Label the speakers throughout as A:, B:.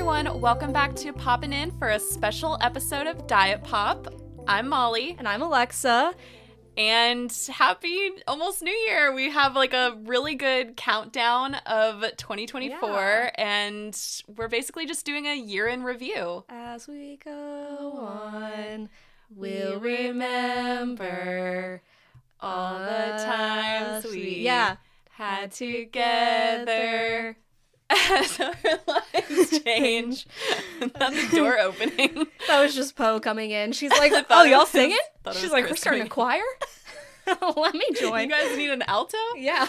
A: everyone, welcome back to Poppin In for a special episode of Diet Pop. I'm Molly.
B: And I'm Alexa.
A: And happy almost New Year. We have like a really good countdown of 2024 and we're basically just doing a year in review.
B: As we go on, we'll remember all the times we had together.
A: As our lives change. Not the door opening.
B: That was just Poe coming in. She's like, oh, y'all singing? She's like, we're starting a choir? Let me join.
A: You guys need an alto?
B: Yeah.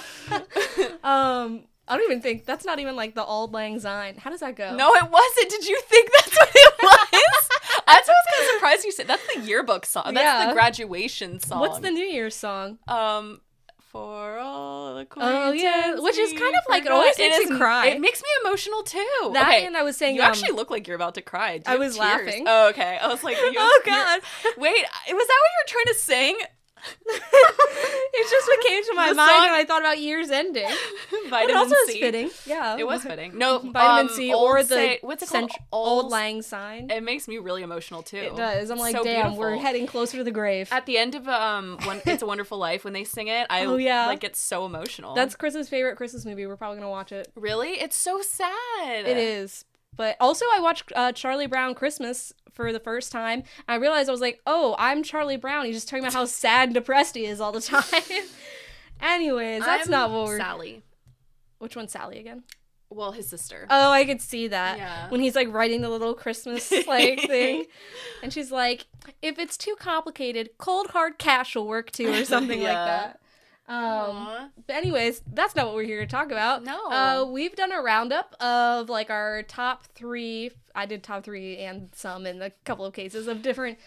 B: I don't even think, that's not even like the Auld Lang Syne. How does that go?
A: No, it wasn't. Did you think that's what it was? That's what I was kind of surprised you said. That's the yearbook song. That's the graduation song.
B: What's the New Year's song?
A: For all acquaintance.
B: Oh, yeah. Which is kind of like, it always makes me cry.
A: It makes me emotional, too.
B: That
A: okay.
B: And I was saying,
A: you actually look like you're about to cry.
B: I was laughing.
A: Oh, okay. I was like,
B: oh, God.
A: Wait, was that what you were trying to sing?
B: It's just what came to my mind when I thought about years ending.
A: Vitamin
B: it also
A: C.
B: is fitting. Yeah.
A: It was fitting. No,
B: Vitamin C or
A: what's it called?
B: Auld Lang Syne.
A: It makes me really emotional too.
B: It does. I'm like,
A: so
B: damn,
A: beautiful.
B: we're heading closer to the grave.
A: At the end of It's a Wonderful Life, when they sing it, I like get so emotional.
B: That's Chris's favorite Christmas movie. We're probably gonna watch it.
A: Really? It's so sad.
B: It is. But also I watched Charlie Brown Christmas for the first time. I realized I was like, oh, I'm Charlie Brown. He's just talking about how sad and depressed he is all the time. Anyways, that's not what we're...
A: Sally.
B: Which one's Sally again?
A: Well, his sister.
B: Oh, I could see that.
A: Yeah.
B: When he's like writing the little Christmas like thing. And she's like, if it's too complicated, cold hard cash will work too, or something like that. But anyways, that's not what we're here to talk about.
A: No.
B: We've done a roundup of like our top 3. I did top 3 and some in a couple of cases of different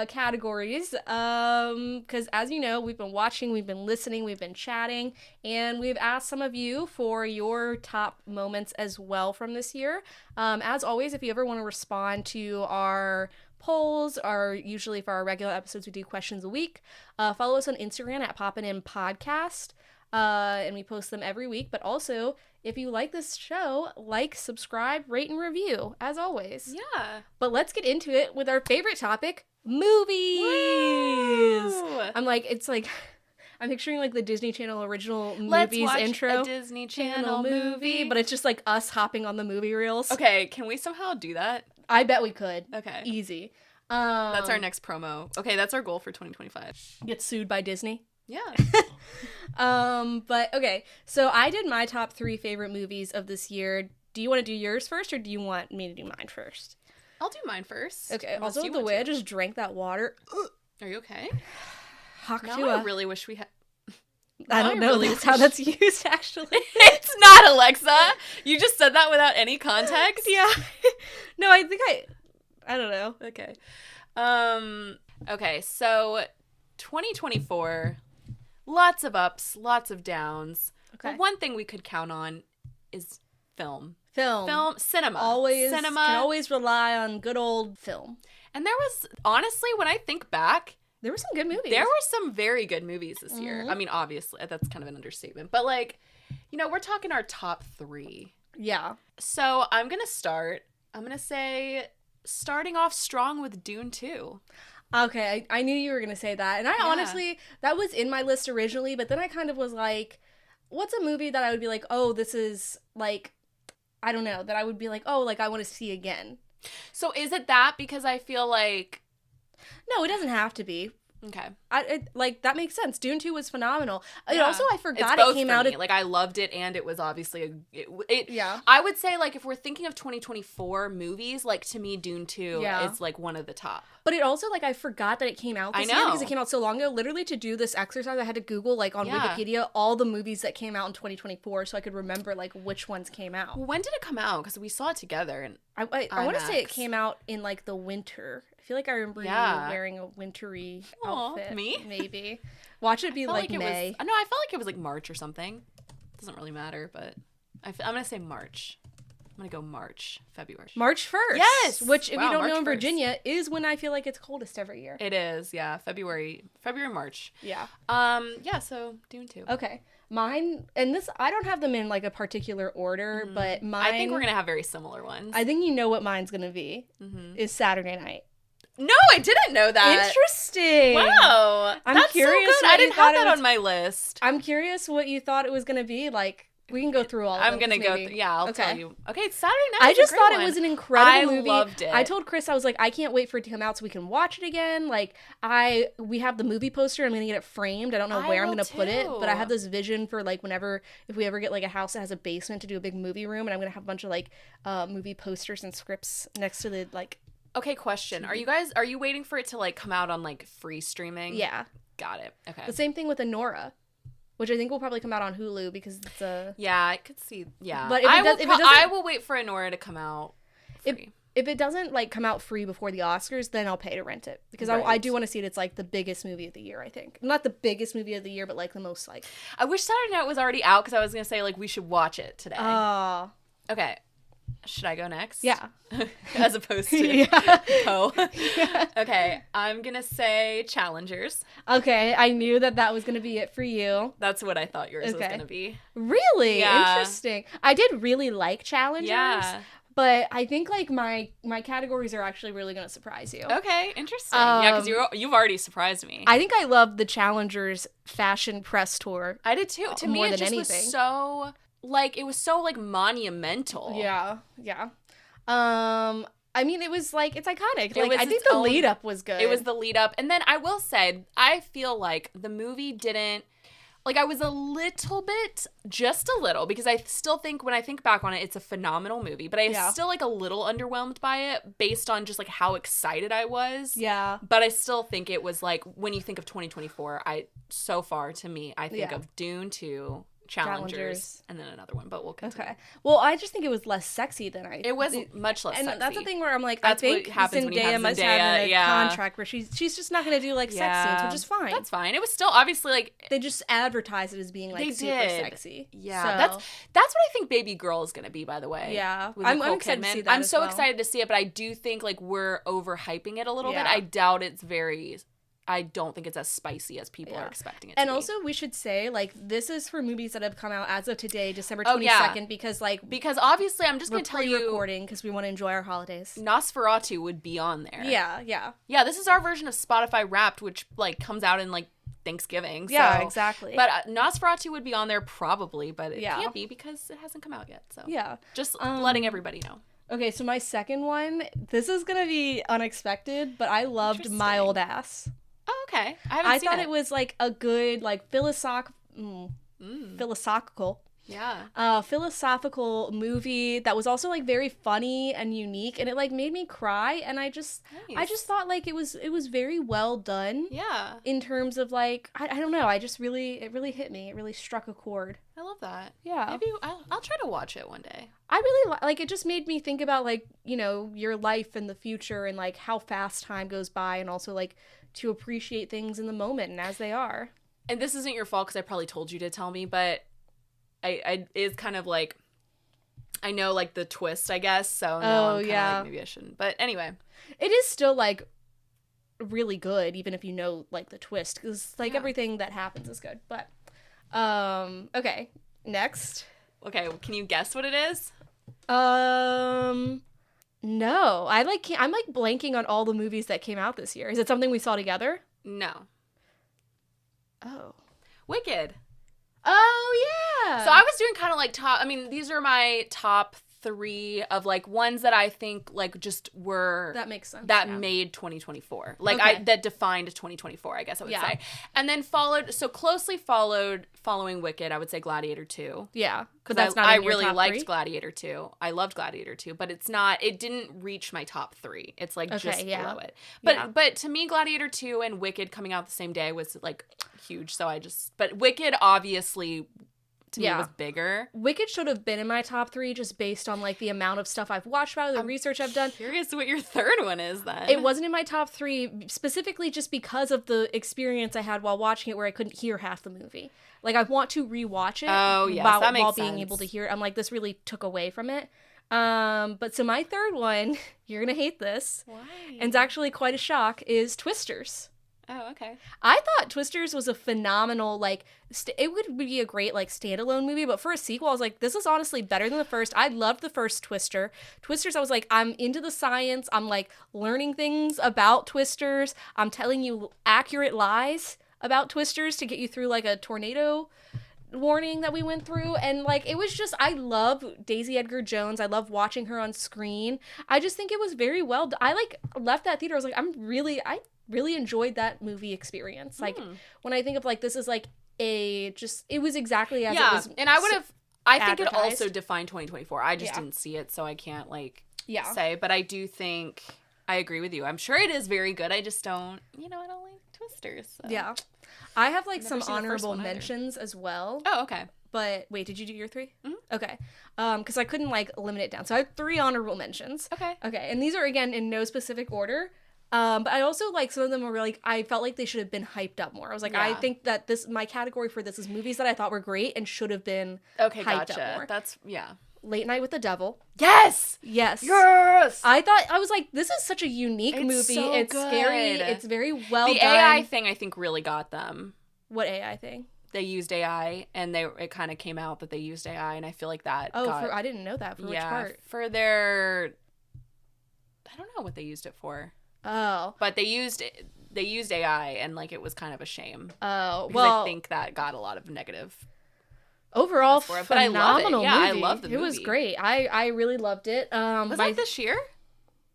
B: categories. Because as you know, we've been watching, we've been listening, we've been chatting, and we've asked some of you for your top moments as well from this year. As always, if you ever want to respond to our polls, or usually for our regular episodes we do questions a week, follow us on Instagram at Poppin In Podcast, and we post them every week. But also, if you like this show, like, subscribe, rate, and review, as always.
A: Yeah.
B: But let's get into it with our favorite topic, movies.
A: Woo!
B: I'm picturing like the Disney Channel original
A: Let's
B: movies
A: watch
B: intro.
A: A Disney Channel movie.
B: But it's just like us hopping on the movie reels.
A: Okay, can we somehow do that?
B: I bet we could.
A: Okay.
B: Easy.
A: That's our next promo. Okay, that's our goal for 2025.
B: Get sued by Disney.
A: Yeah.
B: But okay, so I did my top 3 favorite movies of this year. Do you want to do yours first, or do you want me to do mine first?
A: I'll do mine first.
B: Okay, also the way I just drank that water.
A: Are you okay?
B: Now
A: I really wish we had...
B: I don't know. That's how that's used, actually.
A: It's not, Alexa. You just said that without any context?
B: Yeah. No, I think I don't know.
A: Okay. Okay, so 2024, lots of ups, lots of downs.
B: Okay.
A: But one thing we could count on is film. Cinema.
B: Can always rely on good old film.
A: And there was, honestly, when I think back,
B: there were some good movies.
A: There were some very good movies this year. I mean, obviously, that's kind of an understatement. But, like, you know, we're talking our top 3.
B: Yeah.
A: So I'm going to start. I'm going to say starting off strong with Dune 2.
B: Okay, I knew you were going to say that. And I honestly, that was in my list originally. But then I kind of was like, what's a movie that I would be like, oh, this is, like, I don't know, that I would be like, oh, like, I want to see again.
A: So is it that? Because I feel like...
B: No, it doesn't have to be.
A: Okay.
B: That makes sense. Dune 2 was phenomenal.
A: Yeah.
B: Also, I forgot it came out...
A: Like, I loved it, and it was obviously
B: yeah.
A: I would say, like, if we're thinking of 2024 movies, like, to me, Dune 2 is, like, one of the top.
B: But it also, like, I forgot that it came out this year because it came out so long ago. Literally, to do this exercise, I had to Google, like, on Wikipedia, all the movies that came out in 2024 so I could remember, like, which ones came out.
A: Well, when did it come out? Because we saw it together. And
B: I want to say it came out in, like, the winter. I feel like I remember you wearing a wintry outfit.
A: Me?
B: Maybe. Watch it be like May.
A: No, I felt like it was like March or something. Doesn't really matter, but I'm going to say March. I'm going to go February.
B: March 1st.
A: Yes!
B: Which, if you don't
A: March
B: know, in
A: 1st.
B: Virginia, is when I feel like it's coldest every year.
A: It is, yeah. February, March.
B: Yeah.
A: Yeah, so Dune 2.
B: Okay. Mine, and this, I don't have them in like a particular order, but mine.
A: I think we're going to have very similar ones.
B: I think you know what mine's going to be. Is Saturday Night.
A: No, I didn't know that.
B: Interesting.
A: Wow. That's
B: curious.
A: So good. I didn't have that on my list.
B: I'm curious what you thought it was going to be. Like, we can go through all of them.
A: I'm going to go I'll tell you. Okay, it's Saturday Night.
B: I just thought it was an incredible movie.
A: I loved it.
B: I told Chris, I was like, I can't wait for it to come out so we can watch it again. Like, we have the movie poster. I'm going to get it framed. I don't know where I'm going to put it, but I have this vision for, like, if we ever get, like, a house that has a basement to do a big movie room, and I'm going to have a bunch of, like, movie posters and scripts next to the, like...
A: Okay, question. Are you waiting for it to, like, come out on, like, free streaming?
B: Yeah.
A: Got it. Okay.
B: The same thing with Anora, which I think will probably come out on Hulu because it's a...
A: Yeah, I could see. Yeah.
B: But
A: I will wait for Anora to come out free.
B: If it doesn't, like, come out free before the Oscars, then I'll pay to rent it. Because I do want to see it. It's, like, the biggest movie of the year, I think. Not the biggest movie of the year, but, like, the most, like...
A: I wish Saturday Night was already out because I was going to say, like, we should watch it today. Okay. Should I go next?
B: Yeah.
A: As opposed to Poe. Okay, I'm going to say Challengers.
B: Okay, I knew that was going to be it for you.
A: That's what I thought yours was going to be.
B: Really?
A: Yeah.
B: Interesting. I did really like Challengers.
A: Yeah.
B: But I think, like, my categories are actually really going to surprise you.
A: Okay, interesting. Yeah, because you've already surprised me.
B: I think I loved the Challengers fashion press tour.
A: I did too. To me, it just was so... Like, it was so, like, monumental.
B: Yeah. I mean, it was, like, it's iconic. Like, I think the lead-up was good.
A: It was the lead-up. And then I will say, I feel like the movie didn't... Like, I was a little bit, just a little, because I still think, when I think back on it, it's a phenomenal movie. But I was still, like, a little underwhelmed by it based on just, like, how excited I was.
B: Yeah.
A: But I still think it was, like, when you think of 2024, so far, to me, I think of Dune 2... Challengers, and then another one, but we'll continue. Okay.
B: Well, I just think it was less sexy than
A: It was much less sexy.
B: And that's the thing where I'm like,
A: that's
B: I think
A: what happens when you have Zendaya
B: must have a contract where she's just not going to do, like, sex scenes, which is fine.
A: That's fine. It was still obviously, like...
B: They just advertise it as being, like, super sexy.
A: Yeah. So. That's what I think Baby Girl is going to be, by the way.
B: Yeah. I'm excited to see that
A: I'm so excited to see it, but I do think, like, we're overhyping it a little bit. I doubt I don't think it's as spicy as people are expecting it to be.
B: And also, we should say, like, this is for movies that have come out as of today, December 22nd, because
A: obviously, I'm just going to tell you...
B: We're pre-recording because we want to enjoy our holidays.
A: Nosferatu would be on there.
B: Yeah.
A: Yeah, this is our version of Spotify Wrapped, which, like, comes out in, like, Thanksgiving.
B: Yeah, exactly.
A: But Nosferatu would be on there probably, but it can't be because it hasn't come out yet. So just letting everybody know.
B: Okay, so my second one, this is going to be unexpected, but I loved My Old Ass.
A: Oh, okay. I
B: thought it was, like, a good, like, philosophical philosophical movie that was also, like, very funny and unique, and it, like, made me cry, and I just thought, like, it was very well done.
A: Yeah.
B: In terms of, like, I don't know, it really hit me. It really struck a chord.
A: I love that.
B: Yeah.
A: Maybe I'll try to watch it one day.
B: I really like it. Just made me think about, like, you know, your life and the future and, like, how fast time goes by, and also, like, to appreciate things in the moment and as they are.
A: And this isn't your fault because I probably told you to tell me, but it's kind of like, I know, like, the twist, I guess, so now I'm kind of like, maybe I shouldn't. But anyway.
B: It is still, like, really good, even if you know, like, the twist, because, like, everything that happens is good. But, okay, next.
A: Okay, can you guess what it is?
B: No, I'm blanking on all the movies that came out this year. Is it something we saw together?
A: No.
B: Oh.
A: Wicked.
B: Oh, yeah.
A: So I was doing kind of like these are my top 3 of, like, ones that I think, like, just were...
B: That makes sense.
A: That made 2024. Like, that defined 2024, I guess I would say. And then closely following Wicked, I would say Gladiator 2.
B: Yeah.
A: But that's not in your really top liked 3? Gladiator 2. I loved Gladiator 2, but it didn't reach my top 3. It's, like, just below it. But to me, Gladiator 2 and Wicked coming out the same day was, like, huge. So but Wicked obviously... to me was bigger.
B: Wicked should have been in my top 3 just based on, like, the amount of stuff I've watched about it, the research I've done.
A: Curious what your third one is then.
B: It wasn't in my top 3 specifically just because of the experience I had while watching it where I couldn't hear half the movie. Like, I want to rewatch it while being able to hear it. I'm like, this really took away from it. But so my third one, you're gonna hate this.
A: Why?
B: And it's actually quite a shock, is Twisters.
A: Oh, okay.
B: I thought Twisters was a phenomenal, like, it would be a great, like, standalone movie, but for a sequel, I was like, this is honestly better than the first. I loved the first Twister. Twisters, I was like, I'm into the science. I'm, like, learning things about Twisters. I'm telling you accurate lies about Twisters to get you through, like, a tornado warning that we went through. And, like, it was just, I love Daisy Edgar Jones. I love watching her on screen. I just think it was very well done. I, like, left that theater. I was like, I really enjoyed that movie experience. Like, when I think of, like, this is, like, it was exactly as it was.
A: And I think it also defined 2024. I just didn't see it, so I can't, like, say. But I do think, I agree with you. I'm sure it is very good. I just don't, I don't like Twisters. So.
B: Yeah. I have, like, some honorable mentions as well.
A: Oh, okay.
B: But, wait, did you do your 3?
A: Mm-hmm.
B: Okay. Because I couldn't, like, limit it down. So I have 3 honorable mentions.
A: Okay.
B: Okay. And these are, again, in no specific order. But I also, like, some of them were, like, I felt like they should have been hyped up more. I was like, I think that my category for this is movies that I thought were great and should have been hyped up more.
A: That's,
B: Late Night with the Devil.
A: Yes!
B: Yes.
A: Yes!
B: I was like, this is such a unique movie.
A: So
B: it's
A: good.
B: Scary. It's very well done.
A: The AI thing, I think, really got them.
B: What AI thing?
A: They used AI, and it kind of came out that they used AI, and I feel like that
B: I didn't know that. For which part?
A: For their... I don't know what they used it for.
B: Oh.
A: But they used AI, and, like, it was kind of a shame.
B: Oh,
A: well, I think that got a lot of negative.
B: Overall, phenomenal movie.
A: I love the movie.
B: It was great. I really loved it.
A: Was that this year?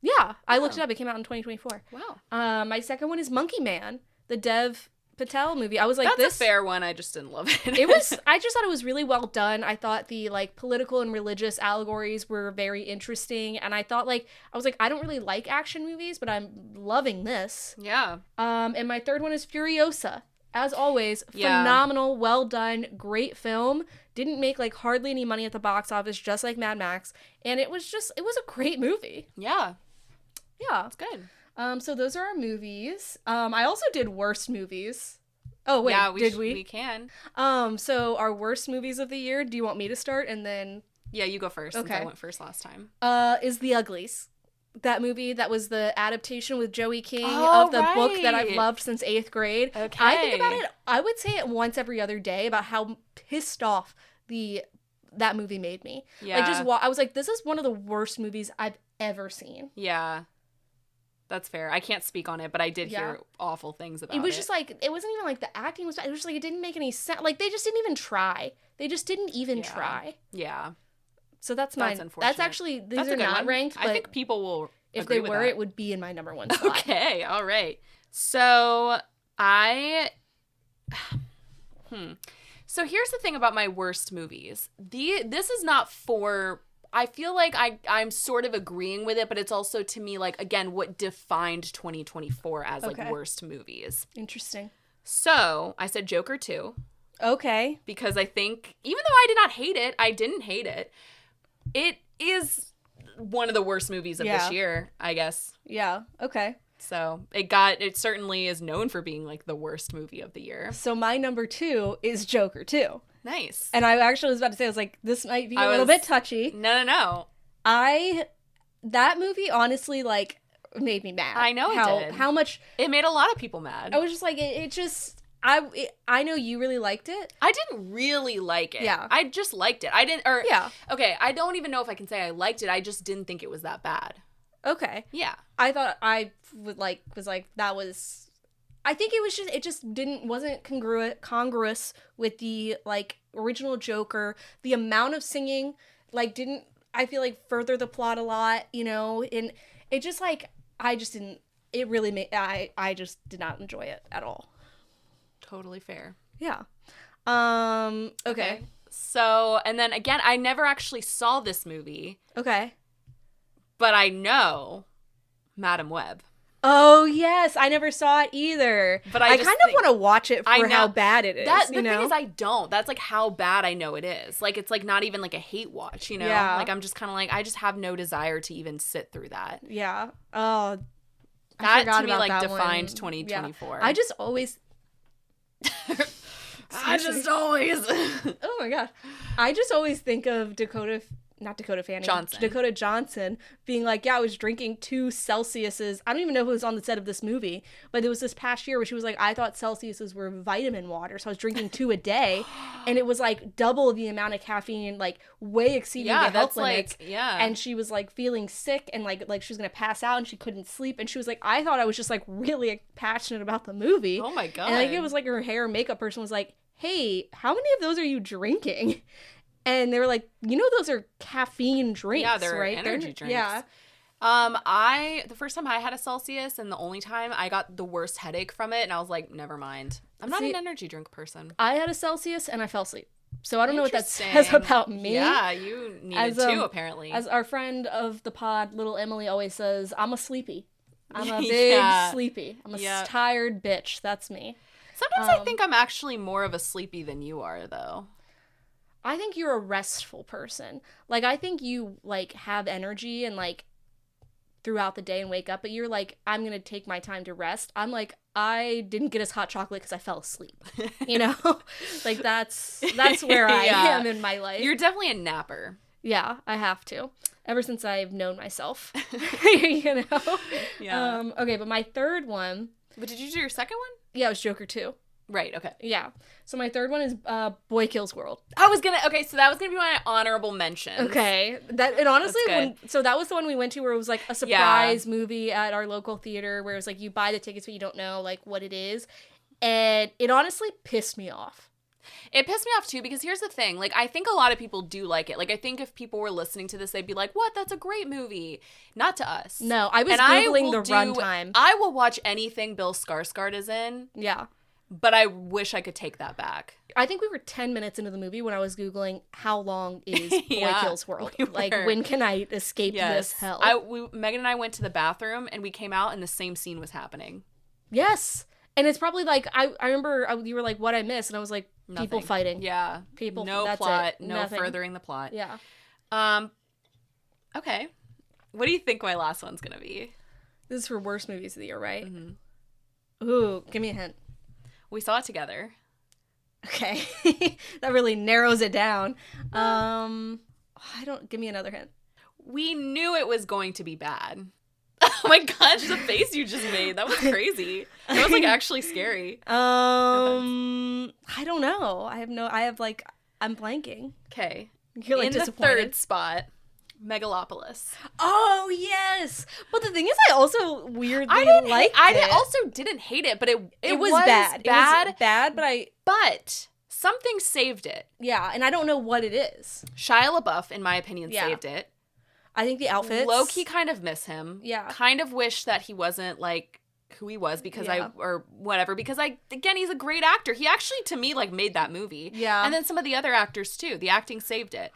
B: Yeah, I looked it up. It came out in 2024.
A: Wow.
B: My second one is Monkey Man, the Dev Patel movie. I was like,
A: that's a fair one. I just didn't love it.
B: I just thought it was really well done. I thought the, like, political and religious allegories were very interesting, and I thought, like, I was like, I don't really like action movies, but I'm loving this.
A: Yeah.
B: And my third one is Furiosa. As always, phenomenal, well done, great film. Didn't make, like, hardly any money at the box office, just like Mad Max. And it was a great movie.
A: Yeah.
B: Yeah.
A: It's good.
B: So those are our movies. I also did worst movies. Oh, wait, did we?
A: We can.
B: So our worst movies of the year, do you want me to start and then?
A: Yeah, you go first, since I went first last time.
B: Is The Uglies. That movie that was the adaptation with Joey King of the book that I've loved since 8th grade.
A: Okay.
B: I think about it, I would say it once every other day about how pissed off that movie made me.
A: Yeah.
B: I was like, this is one of the worst movies I've ever seen.
A: Yeah. That's fair. I can't speak on it, but I did hear awful things about it.
B: It was just like, it wasn't even like the acting was bad. It was just like, it didn't make any sense. Like, they just didn't even try. Try.
A: Yeah.
B: So that's mine.
A: Unfortunate.
B: That's actually, these are not ranked, but
A: I think people will
B: if they were, it would be in my number 1 spot.
A: Okay, all right. So So here's the thing about my worst movies. This is not for... I feel like I'm sort of agreeing with it, but it's also, to me, like, again, what defined 2024 as, like, worst movies.
B: Interesting.
A: So I said Joker 2.
B: Okay.
A: Because I think, even though I did not hate it, I didn't hate it. It is one of the worst movies of this year, I guess.
B: Yeah. Okay.
A: So it certainly is known for being, like, the worst movie of the year.
B: So my number 2 is Joker 2.
A: Nice.
B: And I actually was about to say, I was like, this might be a little bit touchy.
A: No.
B: That movie honestly, like, made me mad.
A: I know it did.
B: How much...
A: It made a lot of people mad.
B: I was just like, I know you really liked it.
A: I didn't really like it.
B: Yeah.
A: I just liked it. Okay, I don't even know if I can say I liked it. I just didn't think it was that bad.
B: Okay.
A: Yeah.
B: I thought I was like, that was... I think it just wasn't congruous with the, like, original Joker. The amount of singing, like, didn't, I feel like, further the plot a lot, and it just, like, I just didn't, it really made, I just did not enjoy it at all.
A: Totally fair.
B: Yeah. Okay.
A: So, and then again, I never actually saw this movie.
B: Okay.
A: But I know Madam Web.
B: Oh, yes. I never saw it either. But I kind of want to watch it for how bad it is.
A: The thing is, I don't. That's, like, how bad I know it is. Like, it's, like, not even, like, a hate watch,
B: Yeah.
A: Like, I'm just kind of like, I just have no desire to even sit through that.
B: Yeah. Oh,
A: that, to me, like, defined 2024.
B: Yeah. I just always...
A: Oh, my gosh.
B: I just always think of Dakota... not Dakota Fanning.
A: Johnson.
B: Dakota Johnson being like, yeah, I was drinking 2 Celsiuses. I don't even know who was on the set of this movie, but there was this past year where she was like, I thought Celsiuses were vitamin water. So I was drinking 2 a day. And it was like double the amount of caffeine, like way exceeding the health limits.
A: Like, yeah.
B: And she was like feeling sick and like she was going to pass out and she couldn't sleep. And she was like, I thought I was just like really passionate about the movie.
A: Oh my God.
B: And like it was like her hair and makeup person was like, hey, how many of those are you drinking? And they were like, you know, those are caffeine drinks,
A: yeah, they're
B: right?
A: energy drinks.
B: Yeah.
A: The first time I had a Celsius and the only time I got the worst headache from it, and I was like, never mind. I'm not an energy drink person.
B: I had a Celsius and I fell asleep. So I don't know what that says about me.
A: Yeah, you needed to, apparently.
B: As our friend of the pod, little Emily, always says, I'm a sleepy. I'm a big sleepy. I'm a tired bitch. That's me.
A: Sometimes I think I'm actually more of a sleepy than you are, though.
B: I think you're a restful person. Like, I think you, like, have energy and, like, throughout the day and wake up, but you're like, I'm going to take my time to rest. I'm like, I didn't get us hot chocolate because I fell asleep. You know? Like, that's where I am in my life.
A: You're definitely a napper.
B: Yeah, I have to. Ever since I've known myself. You know? Yeah. Okay, but my third one.
A: But did you do your second one?
B: Yeah, it was Joker 2.
A: Right, okay.
B: Yeah. So my third one is Boy Kills World.
A: So that was gonna be my honorable mention.
B: Okay. That honestly, that was the one we went to where it was like a surprise movie at our local theater where it was like you buy the tickets but you don't know like what it is. And it honestly pissed me off.
A: It pissed me off too because here's the thing, like I think a lot of people do like it. Like I think if people were listening to this, they'd be like, "What? That's a great movie." Not to us.
B: No, I was Googling the runtime.
A: I will watch anything Bill Skarsgård is in.
B: Yeah.
A: But I wish I could take that back.
B: I think we were 10 minutes into the movie when I was Googling how long is Boy Kills World. Like, when can I escape this hell?
A: Megan and I went to the bathroom and we came out and the same scene was happening.
B: Yes. And it's probably like, I remember you were like, what I missed? And I was like,
A: nothing.
B: People fighting.
A: Yeah.
B: People.
A: No
B: that's
A: plot.
B: It.
A: No
B: Nothing.
A: furthering the plot.
B: Yeah.
A: Okay. What do you think my last one's going to be?
B: This is for worst movies of the year, right?
A: Mm-hmm.
B: Ooh, give me a hint.
A: We saw it together. Okay.
B: That really narrows it down. Give me another hint.
A: We knew it was going to be bad. Oh my gosh, the face you just made. That was crazy. That was like actually scary.
B: I don't know. I'm blanking.
A: Okay.
B: You're like
A: in the third spot, Megalopolis.
B: Oh, yes. But the thing is, I also weirdly liked it.
A: I also didn't hate it, but it was bad.
B: It was bad,
A: but something saved it.
B: Yeah, and I don't know what it is.
A: Shia LaBeouf, in my opinion, saved it.
B: I think the outfits.
A: Low-key kind of miss him.
B: Yeah.
A: Kind of wish that he wasn't, like, who he was because again, he's a great actor. He actually, to me, like, made that movie.
B: Yeah.
A: And then some of the other actors, too. The acting saved it.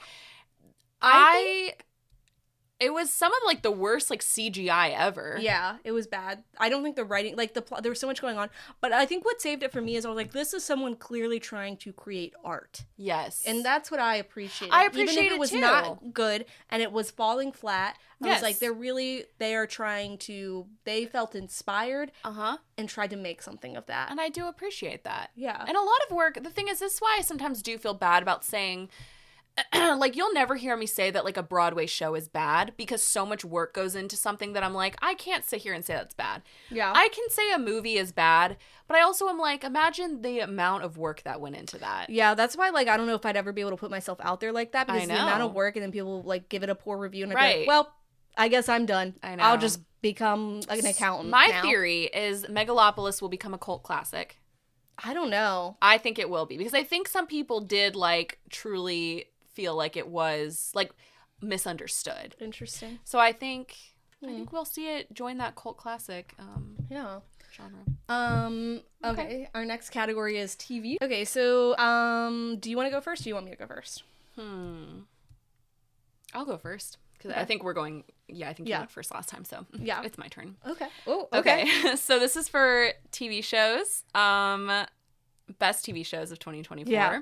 A: It was some of, like, the worst, like, CGI ever.
B: Yeah, it was bad. I don't think the writing, like, the plot, there was so much going on. But I think what saved it for me is I was like, this is someone clearly trying to create art.
A: Yes.
B: And that's what I appreciated.
A: Even if
B: it was
A: too.
B: not good and it was falling flat. I
A: Yes.
B: was like, they felt inspired and tried to make something of that.
A: And I do appreciate that.
B: Yeah.
A: And a lot of work, the thing is, this is why I sometimes do feel bad about saying, like, you'll never hear me say that, like, a Broadway show is bad because so much work goes into something that I'm like, I can't sit here and say that's bad.
B: Yeah.
A: I can say a movie is bad, but I also am like, imagine the amount of work that went into that.
B: Yeah, that's why, like, I don't know if I'd ever be able to put myself out there like that because the amount of work and then people, like, give it a poor review and I'd be like, well, I guess I'm done.
A: I know.
B: I'll just become like an accountant.
A: My theory is Megalopolis will become a cult classic.
B: I don't know.
A: I think it will be because I think some people did, like, truly feel like it was, like, misunderstood.
B: Interesting.
A: So I think we'll see it join that cult classic genre.
B: Okay. Our next category is TV. Okay, so do you want to go first or do you want me to go first?
A: I'll go first because I think we're going you went first last time, so it's my turn.
B: Okay. Oh,
A: okay. So this is for TV shows. Best TV shows of 2024. Yeah.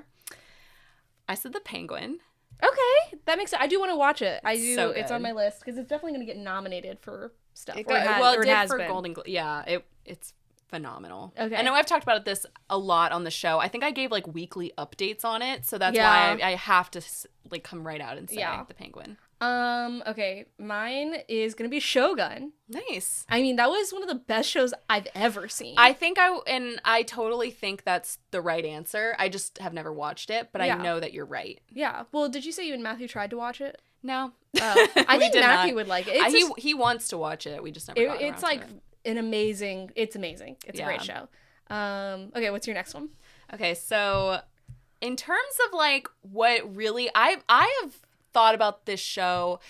A: I said The Penguin.
B: Okay, that makes sense. I do want to watch it. I do.
A: So
B: it's on my list because it's definitely going to get nominated for stuff.
A: It did for Golden Globe. Yeah, it's phenomenal. Okay. I know I've talked about this a lot on the show. I think I gave like weekly updates on it, so that's why I have to like come right out and say The Penguin.
B: Okay, mine is gonna be Shogun.
A: Nice.
B: I mean, that was one of the best shows I've ever seen.
A: I totally think that's the right answer. I just have never watched it, but I know that you're right.
B: Yeah. Well, did you say you and Matthew tried to watch it?
A: No.
B: Oh. I think Matthew would like it.
A: He wants to watch it. We just never got around to it.
B: It's like amazing. It's amazing. It's a great show. Okay, what's your next one?
A: Okay, so in terms of like what really I have thought about this show,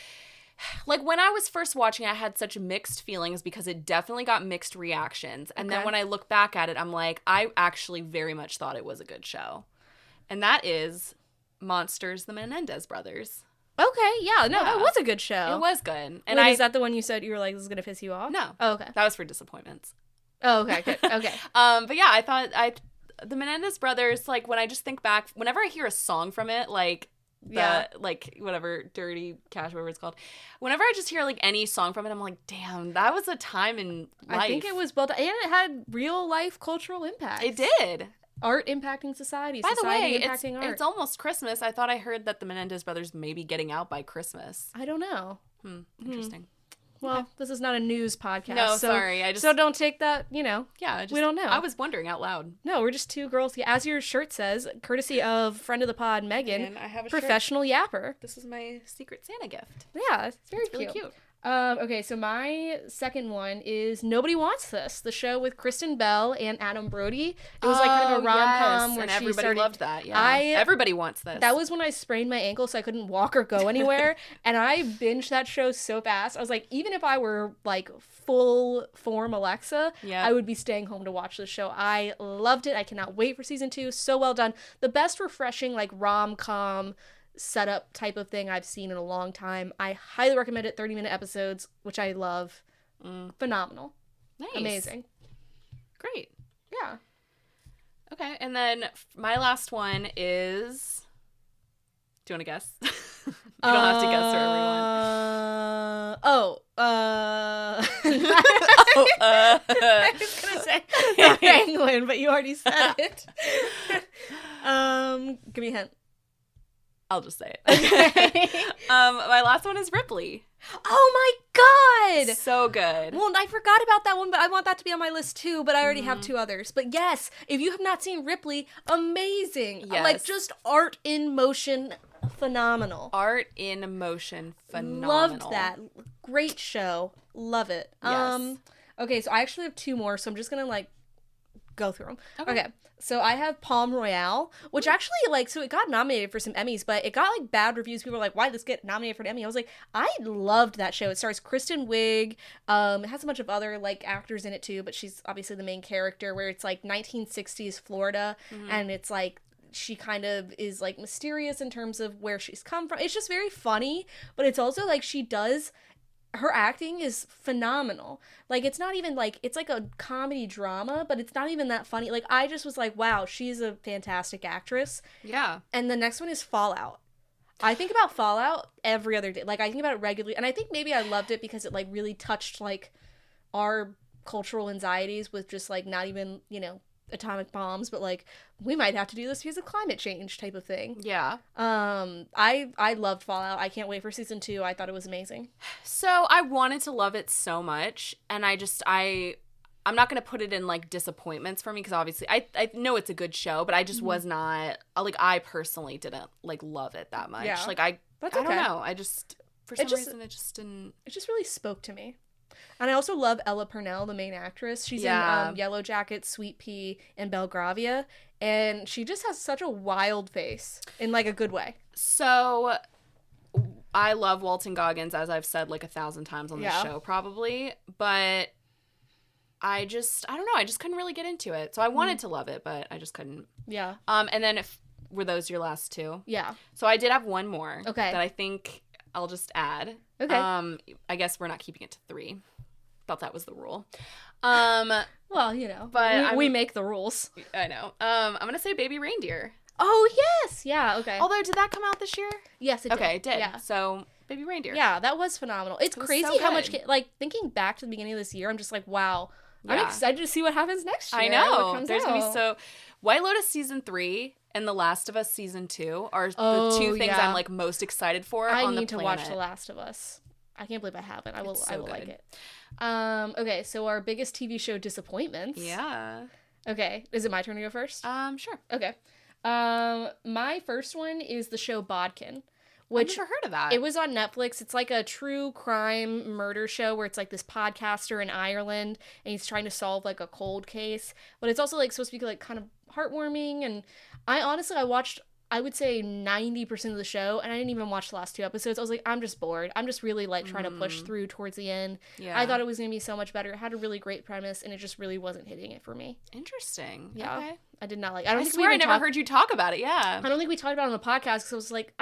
A: like when I was first watching, I had such mixed feelings because it definitely got mixed reactions. And then when I look back at it, I'm like, I actually very much thought it was a good show. And that is Monsters, the Menendez Brothers.
B: Okay, yeah, no, that was a good show.
A: It was good.
B: And is that the one you said you were like, this is going to piss you off?
A: No.
B: Oh, okay.
A: That was for disappointments.
B: Oh, okay, good. Okay.
A: But yeah, I thought the Menendez Brothers, like when I just think back, whenever I hear a song from it, like like whatever, Dirty Cash, whatever it's called, whenever I just hear like any song from it, I'm like, damn, that was a time in life.
B: I think it was well done, and it had real life cultural impact.
A: It did.
B: Art impacting society.
A: By the way,
B: impacting art.
A: It's almost Christmas. I thought I heard that the Menendez Brothers may be getting out by Christmas.
B: I don't know.
A: Interesting.
B: Well, this is not a news podcast.
A: No, sorry.
B: So don't take that, we don't know.
A: I was wondering out loud.
B: No, we're just two girls. As your shirt says, courtesy of friend of the pod, Megan,
A: and I have a
B: professional yapper.
A: This is my Secret Santa gift.
B: Yeah, it's really cute. Okay, so my second one is Nobody Wants This, the show with Kristen Bell and Adam Brody. It was like kind of a rom-com where
A: and everybody loved that. Yeah, everybody wants this.
B: That was when I sprained my ankle, so I couldn't walk or go anywhere, and I binged that show so fast. I was like, even if I were like full form Alexa, I would be staying home to watch this show. I loved it. I cannot wait for season 2. So well done. The best refreshing like rom-com setup type of thing I've seen in a long time. I highly recommend it. 30-minute episodes, which I love. Phenomenal.
A: Nice.
B: Amazing.
A: Great.
B: Yeah.
A: Okay, and then my last one is... Do you want to guess? You don't have to guess for everyone.
B: I was going to say the Penguin, but you already said it. Give me a hint.
A: I'll just say it. Okay. My last one is Ripley.
B: Oh my god!
A: So good.
B: Well, I forgot about that one, but I want that to be on my list too, but I already have 2 others. But yes, if you have not seen Ripley, amazing.
A: Yes.
B: Like just art in motion, phenomenal.
A: Art in motion, phenomenal.
B: Loved that. Great show. Love it.
A: Yes.
B: Okay, so I actually have 2 more, so I'm just gonna like go through them. Okay. So I have Palm Royale, which actually, like, so it got nominated for some Emmys, but it got, like, bad reviews. People were like, why did this get nominated for an Emmy? I was like, I loved that show. It stars Kristen Wiig. It has a bunch of other, like, actors in it, too, but she's obviously the main character, where it's, like, 1960s Florida, and it's, like, she kind of is, like, mysterious in terms of where she's come from. It's just very funny, but it's also, like, her acting is phenomenal. Like, it's not even, like, it's like a comedy drama, but it's not even that funny. Like, I just was like, wow, she's a fantastic actress.
A: Yeah.
B: And the next one is Fallout. I think about Fallout every other day. Like, I think about it regularly. And I think maybe I loved it because it, like, really touched, like, our cultural anxieties with just, like, not even, atomic bombs, but like we might have to do this because of climate change type of thing.
A: Yeah.
B: I loved Fallout. I can't wait for season 2. I thought it was amazing.
A: So I wanted to love it so much, and I'm not going to put it in like disappointments for me because obviously I know it's a good show, but I just was not like, I personally didn't like love it that much.
B: Yeah.
A: Like I don't know. I just for some reason it just
B: really spoke to me. And I also love Ella Purnell, the main actress. She's in Yellow Jackets, Sweet Pea, and Belgravia. And she just has such a wild face in, like, a good way.
A: So, I love Walton Goggins, as I've said, like, 1,000 times on this show, probably. But I don't know. I just couldn't really get into it. So, I wanted to love it, but I just couldn't.
B: Yeah.
A: And then, were those your last 2?
B: Yeah.
A: So, I did have one more.
B: Okay.
A: That I think I'll just add.
B: Okay.
A: I guess we're not keeping it to 3. Thought that was the rule.
B: Well, but we make the rules.
A: I know. I'm gonna say Baby Reindeer.
B: Oh yes, yeah, okay.
A: Although, did that come out this year?
B: Yes, it did.
A: Okay, it did.
B: Yeah.
A: So Baby Reindeer.
B: Yeah, that was phenomenal. It's crazy
A: so
B: how much like thinking back to the beginning of this year. I'm just like, wow, I'm excited to see what happens next year.
A: I know. There's going to be so... White Lotus Season 3 and The Last of Us Season 2 are the two things I'm, like, most excited for on the planet.
B: I need to watch The Last of Us. I can't believe I haven't. I will like it. Okay, so our biggest TV show disappointments.
A: Yeah.
B: Okay. Is it my turn to go first?
A: Sure.
B: Okay. My first one is the show Bodkin. Which
A: I've never heard of that.
B: It was on Netflix. It's like a true crime murder show where it's like this podcaster in Ireland and he's trying to solve like a cold case. But it's also like supposed to be like kind of heartwarming. And I watched, I would say 90% of the show, and I didn't even watch the last 2 episodes. I was like, I'm just bored. I'm just really like trying to push through towards the end. Yeah. I thought it was going to be so much better. It had a really great premise and it just really wasn't hitting it for me.
A: Interesting.
B: Yeah. Okay. I did not like.
A: I swear I never heard you talk about it. Yeah.
B: I don't think we talked about it on the podcast because I was like,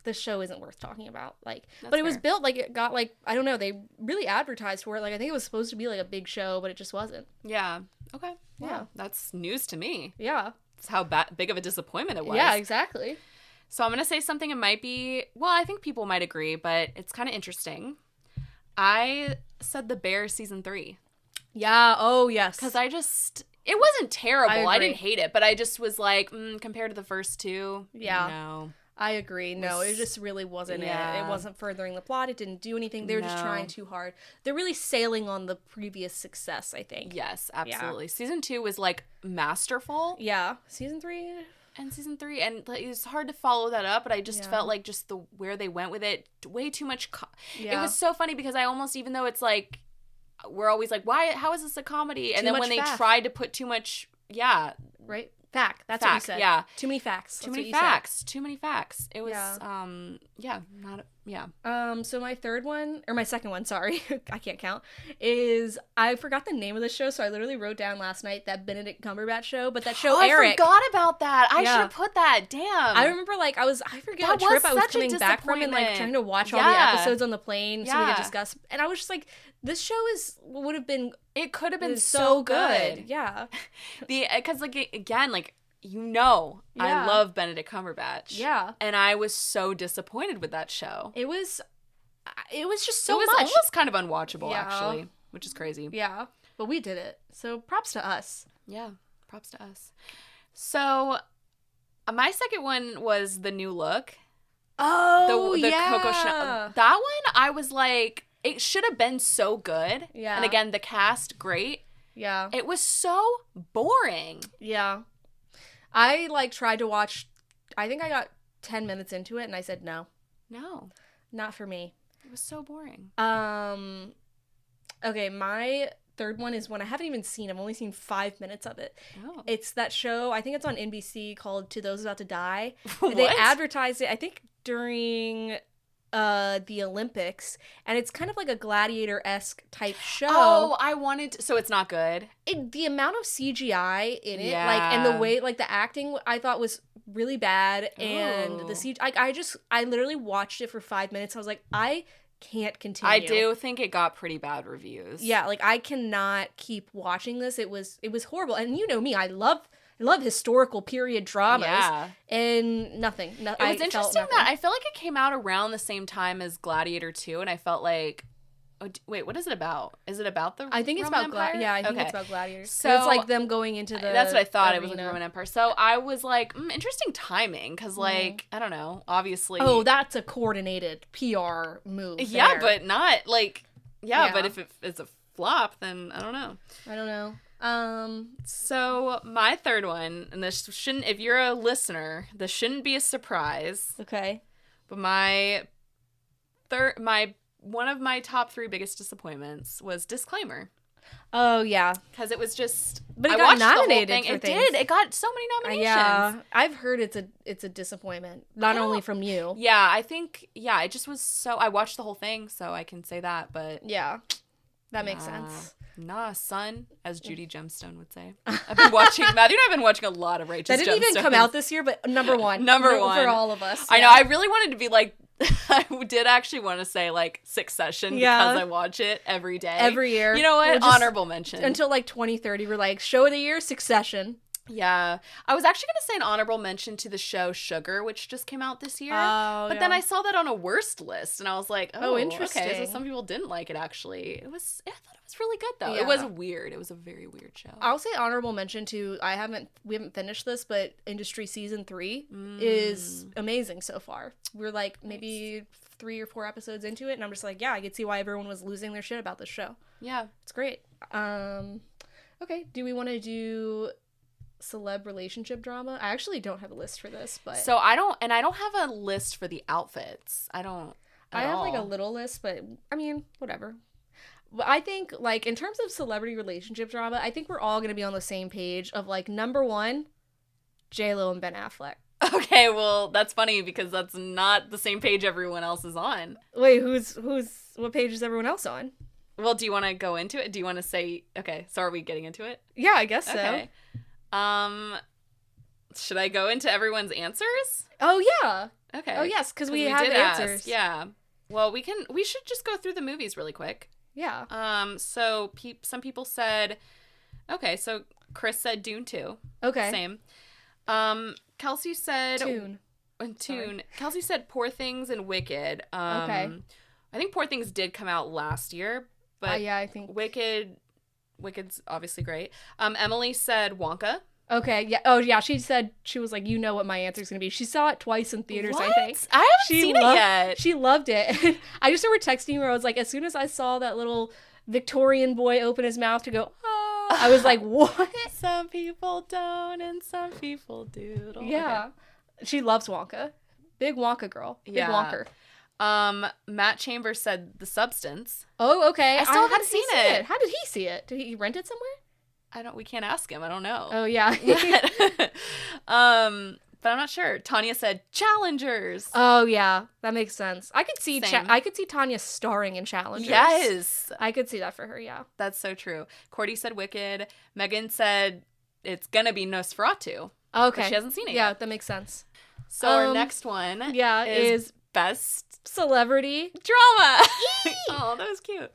B: this show isn't worth talking about. Like, but it was built like it got like, I don't know. They really advertised for it. Like, I think it was supposed to be like a big show, but it just wasn't.
A: Yeah. Okay.
B: Yeah.
A: Wow. That's news to me.
B: Yeah.
A: That's how big of a disappointment it was.
B: Yeah, exactly.
A: So I'm going to say something. It might be, well, I think people might agree, but it's kind of interesting. I said The Bear Season 3.
B: Yeah. Oh, yes.
A: Because it wasn't terrible. I didn't hate it, but I just was like, compared to the first 2, no.
B: I agree. No, it just really wasn't it. It wasn't furthering the plot. It didn't do anything. They were just trying too hard. They're really sailing on the previous success, I think.
A: Yes, absolutely. Yeah. Season 2 was like masterful.
B: Yeah. Season 3...
A: And Season 3, and it was hard to follow that up, but I just felt like just where they went with it, way too much. It was so funny because I almost, even though it's like, we're always like, how is this a comedy? And then when they tried to put too much,
B: right? Fact. That's what you said.
A: Yeah.
B: Too many facts.
A: Too many facts. It was,
B: so my third one, or my second one, sorry, I can't count, is, I forgot the name of the show, so I literally wrote down last night that Benedict Cumberbatch show, but that show, Eric.
A: I forgot about that. I should have put that. Damn.
B: I remember, like, I forget what trip I was coming back from and, like, trying to watch all the episodes on the plane so we could discuss, and I was just like, this show
A: it could have been so good.
B: Yeah.
A: Because, like, again, like, I love Benedict Cumberbatch.
B: Yeah.
A: And I was so disappointed with that show.
B: It was just so much.
A: It was almost kind of unwatchable, actually, which is crazy.
B: Yeah. But we did it. So props to us.
A: Yeah. Props to us. So my second one was The New Look.
B: Oh,
A: the Coco Chanel. That one, I was like, it should have been so good.
B: Yeah.
A: And again, the cast, great.
B: Yeah.
A: It was so boring.
B: Yeah. I, like, tried to watch, I think I got 10 minutes into it, and I said no.
A: No.
B: Not for me.
A: It was so boring.
B: Okay, my third one is one I haven't even seen. I've only seen 5 minutes of it.
A: Oh.
B: It's that show, I think it's on NBC, called To Those About to Die.
A: What?
B: They advertised it, I think, during the Olympics, and it's kind of like a gladiator-esque type show.
A: Oh, so it's not good?
B: The amount of CGI in it, like, and the way, like, the acting, I thought was really bad, and the CGI, I literally watched it for 5 minutes. I was like, I can't continue.
A: I do think it got pretty bad reviews.
B: Yeah, like, I cannot keep watching this. It was horrible, and you know me, I love historical period dramas, and nothing. It
A: was interesting that I feel like it came out around the same time as Gladiator 2, and I felt like, wait, what is it about? Is it about the
B: I think it's
A: Roman
B: about
A: Empire?
B: I think it's about gladiators.
A: So
B: it's like them going into the
A: That's what I thought.
B: arena.
A: It was like the Roman Empire. So I was like, interesting timing, because like, I don't know, obviously.
B: Oh, that's a coordinated PR move.
A: Yeah, but not like, but if it's a flop, then I don't know. So my third one, and this shouldn't, if you're a listener, this shouldn't be a surprise.
B: Okay.
A: But one of my top 3 biggest disappointments was Disclaimer.
B: Oh, yeah.
A: Because it was just,
B: but it got nominated for
A: It
B: things.
A: did. It got so many nominations.
B: Yeah. I've heard it's a disappointment. Not only from you.
A: Yeah, I think, it just was so, I watched the whole thing, so I can say that, but.
B: Yeah. That makes sense.
A: Nah, son, as Judy Gemstone would say. Matthew and I have been watching a lot of Righteous Gemstones.
B: That didn't even come out this year, but number one
A: for
B: all of us.
A: I know. I really wanted to be like, I did actually want to say like Succession because I watch it every day.
B: Every year.
A: You know what? Honorable mention.
B: Until like 2030, we're like, show of the year, Succession.
A: Yeah. I was actually going to say an honorable mention to the show Sugar, which just came out this year. But then I saw that on a worst list, and I was like, oh, interesting. Okay, so some people didn't like it, actually. I thought it was really good, though. Yeah. It was weird. It was a very weird show.
B: I'll say honorable mention to, we haven't finished this, but Industry Season 3 is amazing so far. We're like maybe 3 or 4 episodes into it, and I'm just like, yeah, I could see why everyone was losing their shit about this show.
A: Yeah.
B: It's great. Okay, do we want to do celeb relationship drama? I actually don't have a list for this, but
A: so I don't have a list for the outfits. I have
B: like a little list, but I mean, whatever. I think, like, in terms of celebrity relationship drama, I think we're all gonna be on the same page of, like, number 1, JLo and Ben Affleck.
A: Okay, well, that's funny because that's not the same page everyone else is on.
B: Wait, what page is everyone else on?
A: Well, do you want to go into it? Do you want to say, okay, so are we getting into it?
B: Yeah, I guess so.
A: Okay. Should I go into everyone's answers?
B: Oh, yeah.
A: Okay.
B: Oh, yes, because we have answers.
A: Yeah. Well, we should just go through the movies really quick.
B: Yeah.
A: So some people said, okay, so Chris said Dune 2.
B: Okay.
A: Same. Kelsey said
B: Tune.
A: Kelsey said Poor Things and Wicked.
B: Okay.
A: I think Poor Things did come out last year, but
B: yeah, I think
A: Wicked's obviously great. Emily said Wonka.
B: Okay, yeah. Oh, yeah, she said, she was like, you know what my answer's gonna be. She saw it twice in theaters,
A: what?
B: I think.
A: I haven't seen it yet.
B: She loved it. I just remember texting her, I was like, as soon as I saw that little Victorian boy open his mouth to go, oh, I was like, what?
A: Some people don't and some people do.
B: Yeah. Okay. She loves Wonka. Big Wonka girl. Big Wonker.
A: Matt Chambers said The Substance.
B: Oh, okay.
A: I still haven't seen it.
B: How did he see it? Did he rent it somewhere?
A: We can't ask him. I don't know.
B: Oh, yeah.
A: But I'm not sure. Tanya said Challengers.
B: Oh, yeah. That makes sense. I could see Tanya starring in Challengers.
A: Yes.
B: I could see that for her, yeah.
A: That's so true. Cordy said Wicked. Megan said it's gonna be Nosferatu.
B: Okay.
A: But she hasn't seen it
B: yet.
A: yet.
B: That makes sense.
A: So our next one is Best
B: Celebrity
A: Drama. Oh, that was cute.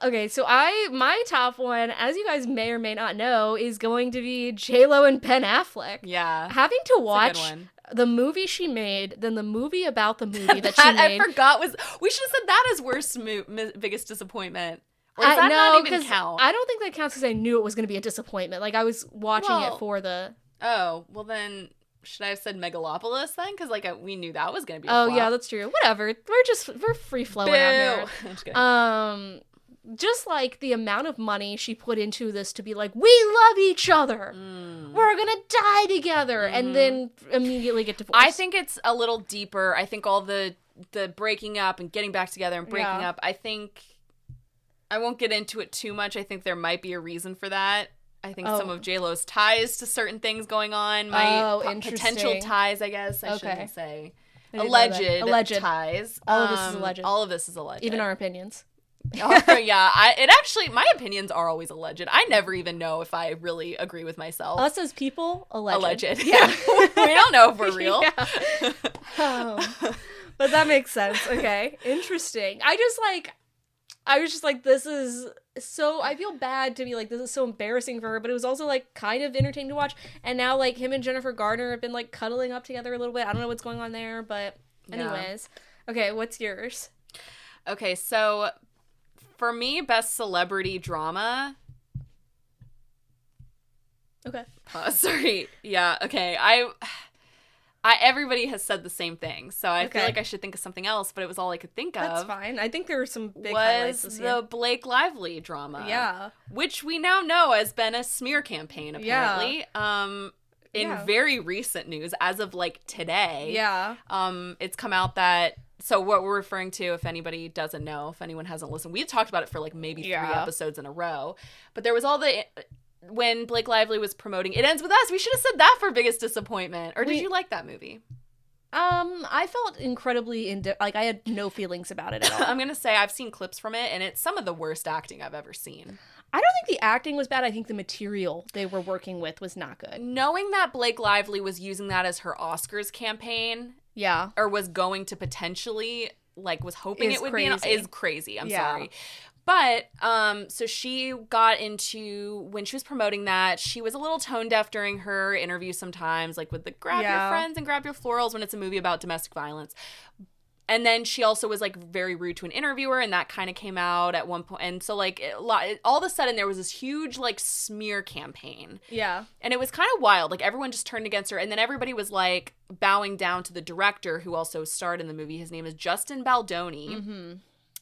B: Okay, so my top one, as you guys may or may not know, is going to be JLo and Ben Affleck.
A: Yeah.
B: Having to watch the movie she made, then the movie about the movie that she made.
A: I forgot we should have said that as worst biggest disappointment. Or does that not even count?
B: I don't think that counts because I knew it was going to be a disappointment. Like, I was watching it for the...
A: Oh, well then... Should I have said Megalopolis then? Because we knew that was gonna be a flop.
B: Yeah, that's true. Whatever. We're free flowing out here.
A: I'm just kidding.
B: Just like the amount of money she put into this to be like, we love each other. We're gonna die together, and then immediately get divorced.
A: I think it's a little deeper. I think all the breaking up and getting back together and breaking up. I think I won't get into it too much. I think there might be a reason for that. I think some of JLo's ties to certain things going on, potential ties, I guess. I shouldn't say. Alleged ties.
B: All of this is alleged.
A: All of this is alleged.
B: Even our opinions.
A: Yeah, my opinions are always alleged. I never even know if I really agree with myself.
B: Us as people, alleged.
A: Yeah. We don't know if we're real.
B: But that makes sense. Okay. Interesting. I was just like, this is so, I feel bad to be like, this is so embarrassing for her, but it was also like kind of entertaining to watch. And now like him and Jennifer Garner have been like cuddling up together a little bit. I don't know what's going on there, but anyways. Yeah. Okay, what's yours?
A: Okay, so for me, best celebrity drama.
B: Okay.
A: Sorry. Yeah, okay. Everybody has said the same thing, so I feel like I should think of something else, but it was all I could think of.
B: That's fine. I think there were some big highlights this year.
A: The Blake Lively drama.
B: Yeah.
A: Which we now know has been a smear campaign, apparently. Yeah. In very recent news, as of like today.
B: Yeah.
A: It's come out that... So what we're referring to, if anybody doesn't know, if anyone hasn't listened, we talked about it for like maybe 3 episodes in a row, but there was all the... When Blake Lively was promoting It Ends With Us, we should have said that for biggest disappointment. Or did you like that movie?
B: I felt incredibly I had no feelings about it at all.
A: I'm gonna say I've seen clips from it, and it's some of the worst acting I've ever seen.
B: I don't think the acting was bad. I think the material they were working with was not good.
A: Knowing that Blake Lively was using that as her Oscars campaign, or was going to potentially, like, was hoping it would be, is crazy. I'm sorry. But, so she got into, when she was promoting that, she was a little tone deaf during her interview sometimes, like with the grab your friends and grab your florals when it's a movie about domestic violence. And then she also was, like, very rude to an interviewer, and that kind of came out at one point. And so, like, all of a sudden, there was this huge, like, smear campaign.
B: Yeah.
A: And it was kind of wild. Like, everyone just turned against her. And then everybody was, like, bowing down to the director who also starred in the movie. His name is Justin Baldoni.
B: Mm-hmm.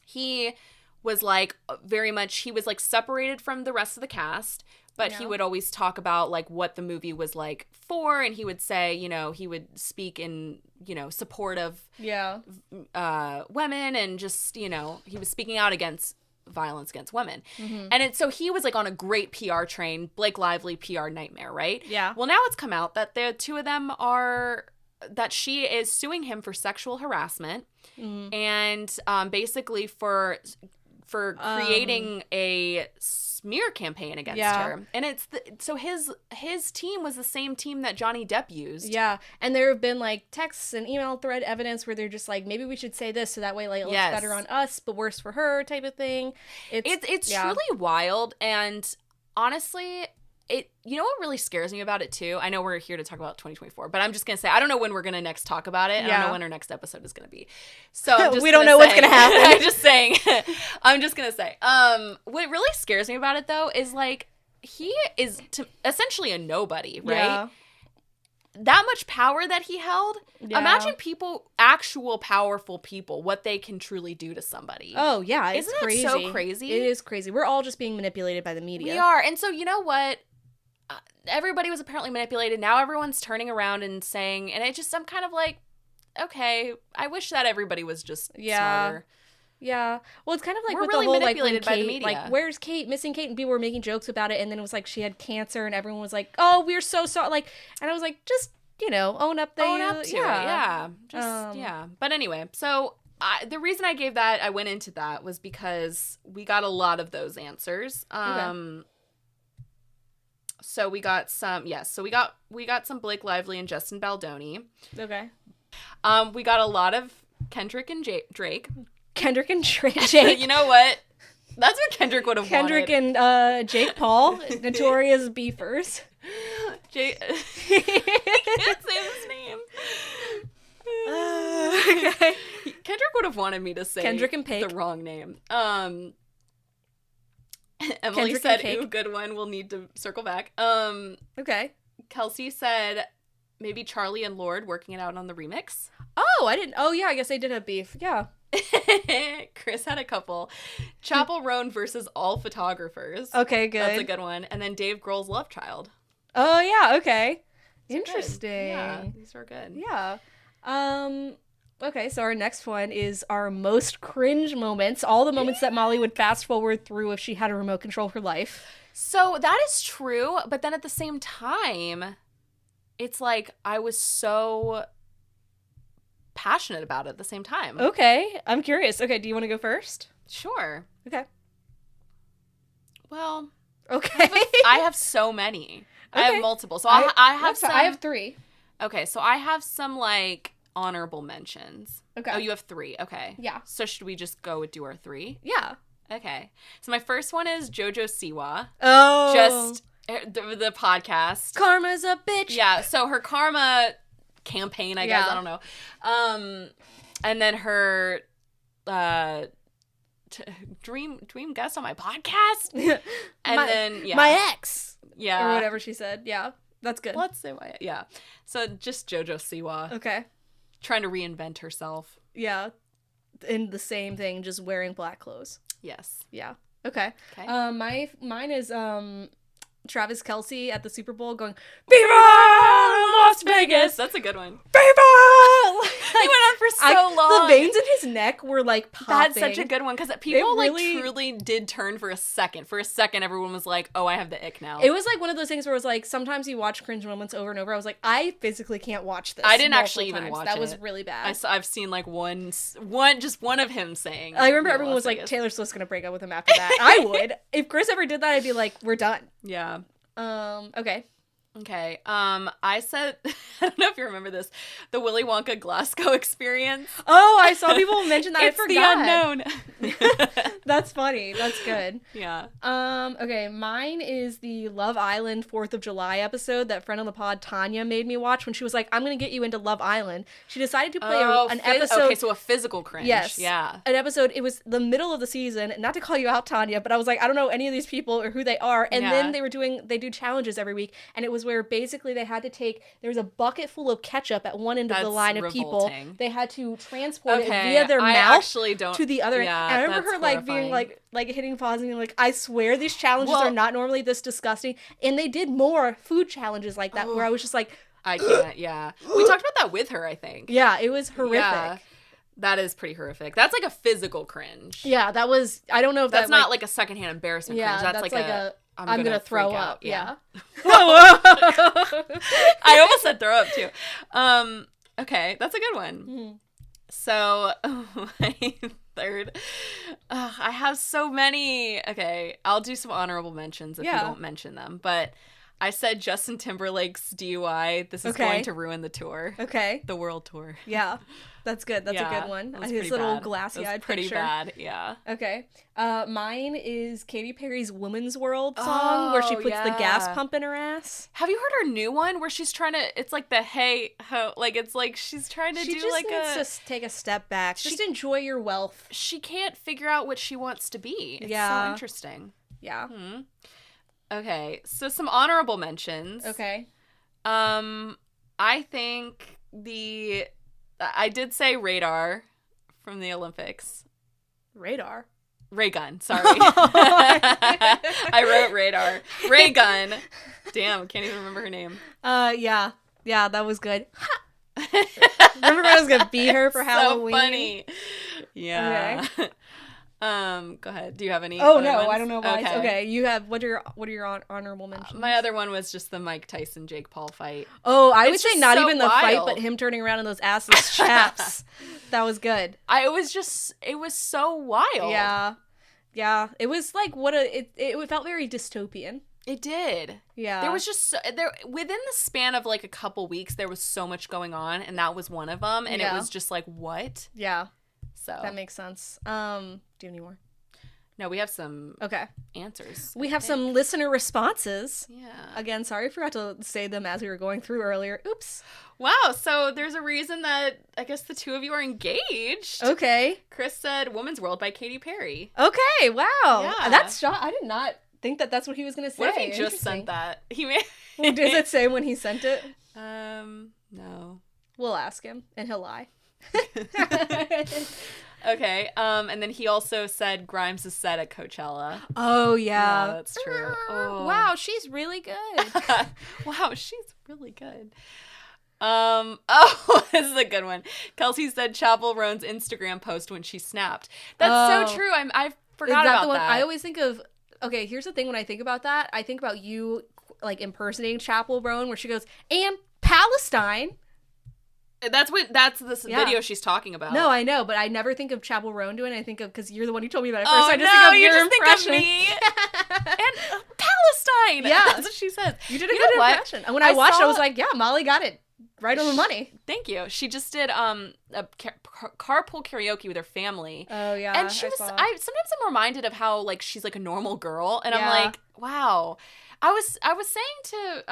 A: He was, like, very much, he was, like, separated from the rest of the cast. But he would always talk about, like, what the movie was, like, for. And he would say, you know, he would speak in, you know, support of women. And just, you know, he was speaking out against violence against women. Mm-hmm. And so he was, like, on a great PR train, Blake Lively PR nightmare, right?
B: Yeah.
A: Well, now it's come out that the two of them are, that she is suing him for sexual harassment. Mm-hmm. And basically for creating a smear campaign against her. And it's so his team was the same team that Johnny Depp used.
B: Yeah. And there have been, like, texts and email thread evidence where they're just like, maybe we should say this so that way, like, it looks better on us but worse for her type of thing. It's
A: truly wild. And honestly, you know what really scares me about it too? I know we're here to talk about 2024, but I'm just going to say, I don't know when we're going to next talk about it. And I don't know when our next episode is going to be. So
B: we don't know what's going to happen.
A: I'm just saying. I'm just going to say. What really scares me about it though is, like, he is essentially a nobody, right? Yeah. That much power that he held. Yeah. Imagine actual powerful people, what they can truly do to somebody.
B: Oh, yeah. It's crazy.
A: Isn't it so crazy?
B: It is crazy. We're all just being manipulated by the media.
A: We are. And so, you know what? Everybody was apparently manipulated. Now everyone's turning around and saying, and I'm kind of like, okay, I wish that everybody was just smarter.
B: Yeah. Well, it's kind of like
A: we're
B: with
A: really
B: the whole,
A: manipulated
B: like,
A: by the media.
B: Like, where's Kate? Missing Kate? And people were making jokes about it. And then it was like she had cancer and everyone was like, oh, we're so sorry. Like, and I was like, just, you know, own up to it.
A: Yeah. Yeah. But anyway, so the reason I gave that, I went into that was because we got a lot of those answers. Okay. So we got some, so we got some Blake Lively and Justin Baldoni.
B: Okay.
A: We got a lot of Kendrick and Drake.
B: Kendrick and Drake.
A: You know what? That's what Kendrick would have
B: Kendrick
A: wanted.
B: And Jake Paul, notorious beefers.
A: I can't say his name. Okay. Kendrick would have wanted me to say
B: Kendrick and Pake.
A: The wrong name. Emily
B: Kendrick
A: said, ooh, good one. We'll need to circle back.
B: Okay.
A: Kelsey said maybe Charlie and Lord working it out on the remix.
B: Oh, I didn't. Oh, yeah, I guess they did have beef. Yeah.
A: Chris had a couple. Chapel Roan versus All Photographers.
B: Okay, good.
A: That's a good one. And then Dave Grohl's Love Child.
B: Oh, yeah, okay.
A: These
B: interesting.
A: Yeah, these are good.
B: Yeah. Okay, so our next one is our most cringe moments. All the moments that Molly would fast forward through if she had a remote control of her life.
A: So that is true, but then at the same time, it's like I was so passionate about it at the same time.
B: Okay, I'm curious. Okay, do you want to go first?
A: Sure.
B: Okay.
A: Well,
B: okay.
A: I have so many.
B: Okay.
A: I have multiple. So I have some.
B: I have 3.
A: Okay, so I have some, like, honorable mentions.
B: Okay.
A: Oh, you have 3. Okay.
B: Yeah.
A: So should we just go do our 3?
B: Yeah.
A: Okay. So my first one is JoJo Siwa.
B: Oh.
A: Just the podcast.
B: Karma's a bitch.
A: Yeah. So her karma campaign, I guess. I don't know. And then her dream guest on my podcast. And then
B: my ex.
A: Yeah.
B: Or whatever she said. Yeah. That's good.
A: Let's say why. Yeah. So just JoJo Siwa.
B: Okay.
A: Trying to reinvent herself.
B: Yeah. In the same thing, just wearing black clothes.
A: Yes.
B: Yeah. Okay. Mine is Travis Kelce at the Super Bowl going, "Viva Las Vegas!"
A: That's a good one.
B: "Viva!"
A: He went on for so long.
B: The veins in his neck were like popping.
A: That's such a good one because people really, like truly did turn for a second. For a second, everyone was like, "Oh, I have the ick now."
B: It was like one of those things where it was like sometimes you watch cringe moments over and over. I was like, I physically can't watch this.
A: I didn't actually even watch it.
B: That was really bad.
A: I've seen like just one of him saying.
B: I remember everyone was like, Taylor Swift's gonna break up with him after that. I would. If Chris ever did that, I'd be like, we're done.
A: Yeah.
B: Okay.
A: Okay. I said, I don't know if you remember this, the Willy Wonka Glasgow experience.
B: Oh, I saw people mention that.
A: It's
B: I forgot.
A: the unknown.
B: That's funny. That's good.
A: Yeah.
B: Okay, mine is the Love Island 4th of July episode that friend on the pod, Tanya, made me watch when she was like, I'm going to get you into Love Island. She decided to play an episode.
A: Okay, so a physical cringe.
B: Yes.
A: Yeah.
B: An episode, it was the middle of the season, not to call you out, Tanya, but I was like, I don't know any of these people or who they are. And then they do challenges every week, and it was where basically they had to there was a bucket full of ketchup at one end of the line of people. They had to transport it via their mouth to the other end. And I remember her like being like hitting pause and being like, I swear these challenges are not normally this disgusting. And they did more food challenges like that where I was just like,
A: I can't, yeah. We talked about that with her, I think.
B: Yeah, it was horrific. Yeah.
A: That is pretty horrific. That's like a physical cringe.
B: Yeah, that was, I don't know if
A: that's not like a secondhand embarrassment cringe. That's like a I'm gonna throw up. Yeah. I almost said throw up too. Okay, that's a good one. Mm-hmm. So my third, I have so many. Okay, I'll do some honorable mentions if you don't mention them. But I said Justin Timberlake's DUI. This is going to ruin the tour.
B: Okay,
A: the world tour.
B: Yeah. That's good. That's a good one. His little glassy-eyed
A: pretty
B: picture.
A: Bad, yeah.
B: Okay. Mine is Katy Perry's Woman's World song where she puts the gas pump in her ass.
A: Have you heard her new one where she's trying to, it's like the hey, ho, like it's like she's trying to do like
B: a... She just needs to take a step back. Just enjoy your wealth.
A: She can't figure out what she wants to be. It's so interesting.
B: Yeah.
A: Hmm. Okay. So some honorable mentions.
B: Okay.
A: I think I did say Radar from the Olympics.
B: Radar?
A: Ray Gun, sorry. I wrote Radar. Ray Gun. Damn, can't even remember her name.
B: Yeah. Yeah, that was good. Remember when I was going to beat her for Halloween?
A: So funny. Yeah. Okay. Go ahead. Do you have any?
B: Oh no, ones? I don't know why. Okay, you have what are your honorable mentions?
A: My other one was just the Mike Tyson Jake Paul fight.
B: Oh, I would say not even the fight, but him turning around in those assless chaps. That was good.
A: It was so wild.
B: Yeah, yeah. It was like it felt very dystopian.
A: It did.
B: Yeah.
A: There was just within the span of like a couple weeks, there was so much going on, and that was one of them. And it was just like, what?
B: Yeah.
A: So
B: that makes sense. Do you have any more?
A: No, we have some answers.
B: We have some listener responses.
A: Yeah.
B: Again, sorry I forgot to say them as we were going through earlier. Oops.
A: Wow, so there's a reason that I guess the two of you are engaged.
B: Okay.
A: Chris said Woman's World by Katy Perry.
B: Okay, wow.
A: Yeah.
B: That's I did not think that's what he was going to say.
A: What if he just sent that?
B: Well, does it say when he sent it?
A: No.
B: We'll ask him, and he'll lie.
A: Okay, and then he also said Grimes is set at Coachella.
B: Oh, yeah.
A: That's true. Oh.
B: Wow, she's really good.
A: Wow, she's really good. This is a good one. Kelsey said Chapel Roan's Instagram post when she snapped. That's so true. I forgot about that.
B: I always think of, okay, here's the thing when I think about that. I think about you, like, impersonating Chapel Roan where she goes, and Palestine.
A: That's this video she's talking about.
B: No, I know, but I never think of Chapel Roan doing it. I think of, because you're the one who told me about it first.
A: Oh,
B: I just think of your impression.
A: Think of me. And Palestine.
B: Yeah.
A: That's what she said.
B: You did a good impression. And when I watched, I was like, yeah, Molly got it right on the money.
A: Thank you. She just did a carpool karaoke with her family.
B: Oh, yeah.
A: And sometimes I'm reminded of how, like, she's like a normal girl. And I'm like, wow. I was saying to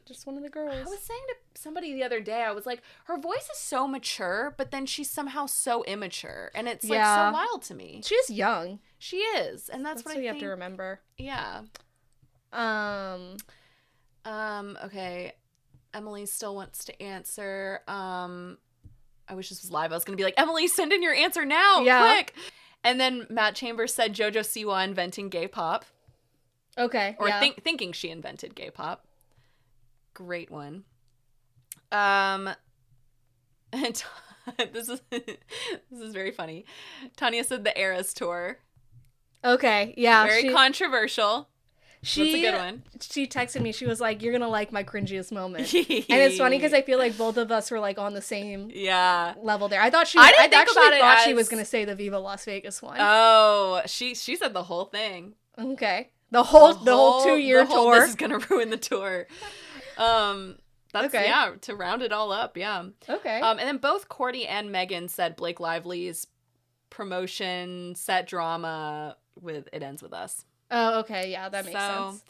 B: just one of the girls.
A: I was saying to somebody the other day, I was like, her voice is so mature, but then she's somehow so immature, and it's like so wild to me.
B: She is young.
A: She is, and that's what I think.
B: You have to remember.
A: Yeah. Okay. Emily still wants to answer. I wish this was live. I was gonna be like, Emily, send in your answer now, quick. And then Matt Chambers said JoJo Siwa inventing gay pop.
B: Okay.
A: Or thinking she invented gay pop. Great one. And this is very funny. Tanya said the Eras tour.
B: Okay. Yeah.
A: Very controversial. That's a good one.
B: She texted me. She was like, "You're gonna like my cringiest moment," and it's funny because I feel like both of us were like on the same level there. I thought she was gonna say the Viva Las Vegas one.
A: Oh, she said the whole thing.
B: Okay. The whole 2-year tour.
A: This is gonna ruin the tour. That's,
B: okay.
A: Yeah, to round it all up, yeah.
B: Okay.
A: And then both Courtney and Megan said Blake Lively's promotion set drama with It Ends With Us.
B: Oh, okay, yeah, that makes sense.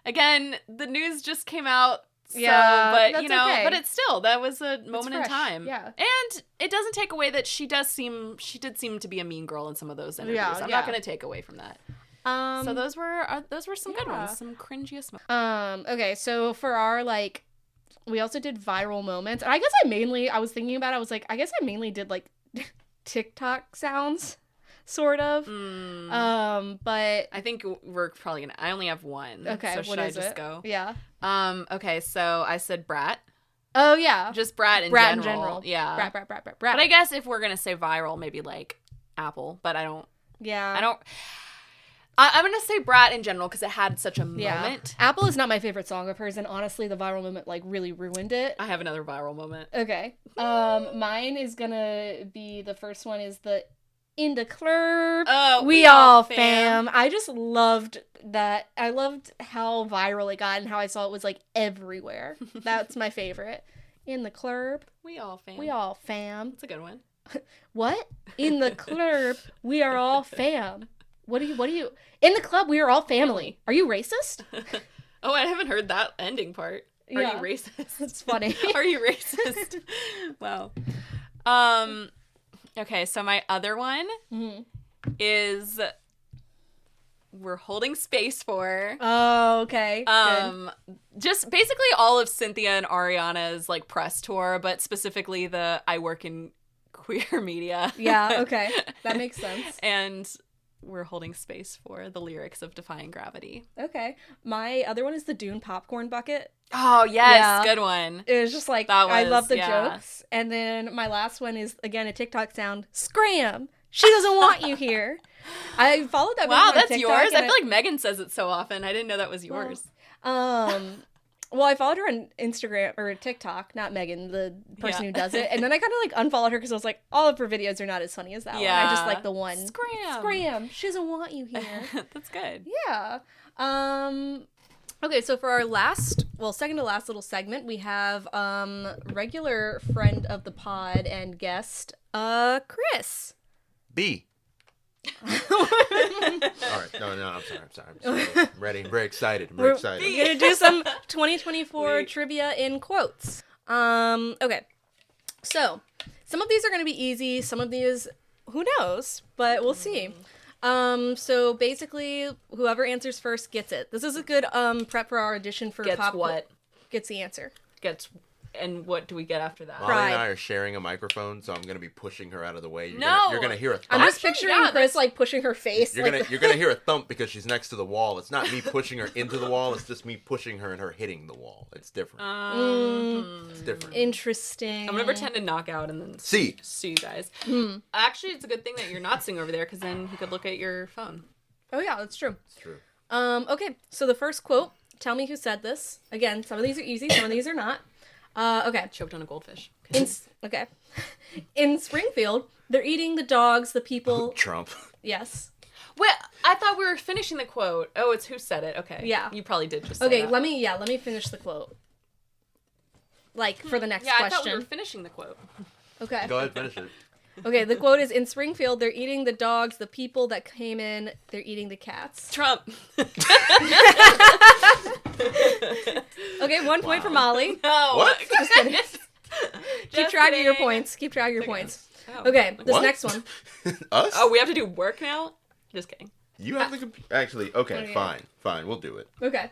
A: Again, the news just came out, so,
B: yeah,
A: but,
B: that's
A: you know,
B: okay.
A: but it's still, that was a moment in time.
B: Yeah.
A: And it doesn't take away that she did seem to be a mean girl in some of those interviews. I'm not going to take away from that. So those were some good ones, some cringiest moments.
B: Okay, so for our, like, we also did viral moments. And I guess I was thinking about it, I was like, I guess I mainly did, like, TikTok sounds, sort of. But
A: I think we're probably gonna, I only have one.
B: Okay,
A: so should I just go?
B: Yeah.
A: Okay, so I said Brat.
B: Oh, yeah.
A: Just Brat in general. Yeah.
B: Brat.
A: But I guess if we're gonna say viral, maybe, like, Apple. But I'm going to say Brat in general because it had such a moment.
B: Apple is not my favorite song of hers, and honestly, the viral moment, like, really ruined it.
A: I have another viral moment.
B: Okay. Mine is going to be, the first one is the In the Club.
A: Oh,
B: we all fam. I just loved that. I loved how viral it got and how I saw it was, like, everywhere. That's my favorite. In the club.
A: We all fam.
B: We all fam.
A: That's a good one.
B: What? In the club, we are all fam. What do you? In the club, we are all family. Are you racist?
A: Oh, I haven't heard that ending part. Are you racist?
B: It's funny.
A: Are you racist? Wow. Okay, so my other one is we're holding space for.
B: Oh, okay. Good.
A: Just basically all of Cynthia and Ariana's, like, press tour, but specifically the I work in queer media.
B: Yeah, okay. That makes sense.
A: And we're holding space for the lyrics of Defying Gravity.
B: Okay. My other one is the Dune popcorn bucket.
A: Oh, yes. Good one.
B: It was just like, I love the jokes. And then my last one is, again, a TikTok sound. Scram! She doesn't want you here. I followed that.
A: Wow, that's TikTok, yours? I feel like Megan says it so often. I didn't know that was yours.
B: Well, I followed her on Instagram or TikTok, not Megan, the person who does it. And then I kind of, like, unfollowed her because I was like, all of her videos are not as funny as that one. I just like the one. Scram. She doesn't want you here.
A: That's good.
B: Yeah. Okay, so for our second to last little segment, we have regular friend of the pod and guest, Chris.
C: B. All right. No, I'm sorry. I'm ready. I'm very excited. I'm very excited.
B: We're going to do some 2024 trivia in quotes. Okay. So, some of these are going to be easy. Some of these, who knows? But we'll see. So basically, whoever answers first gets it. This is a good prep for our audition for
A: Gets
B: pop.
A: what?
B: Gets the answer.
A: And what do we get after that?
C: Molly and I are sharing a microphone, so I'm going to be pushing her out of the way. You're going to hear a thump.
B: I'm just picturing Chris, like, pushing her face.
C: You're going to hear a thump because she's next to the wall. It's not me pushing her into the wall. It's just me pushing her and her hitting the wall. It's different. It's different.
B: Interesting.
A: I'm going to pretend to knock out and then see you guys. Actually, it's a good thing that you're not sitting over there because then he could look at your phone.
B: Oh, yeah, that's true.
C: It's true.
B: Okay, so the first quote, tell me who said this. Again, some of these are easy, some of these are not. Okay.
A: Choked on a goldfish.
B: Okay. In Springfield, they're eating the dogs, the people...
C: Trump.
B: Yes.
A: Wait, I thought we were finishing the quote. Oh, it's who said it. Okay.
B: Yeah.
A: You probably did just say
B: that.
A: Let
B: me finish the quote. Like, for the next question.
A: I thought we were finishing the quote.
B: Okay.
C: Go ahead, finish it.
B: Okay, the quote is, in Springfield, they're eating the dogs, the people that came in, they're eating the cats.
A: Trump.
B: Okay, 1 point for Molly.
A: No.
C: What?
B: Just kidding. Keep track of your points. Keep track of your points. Oh. Okay, this next one.
C: Us?
A: Oh, we have to do work now? Just kidding.
C: You have the computer. Actually, okay, fine. We'll do it.
B: Okay.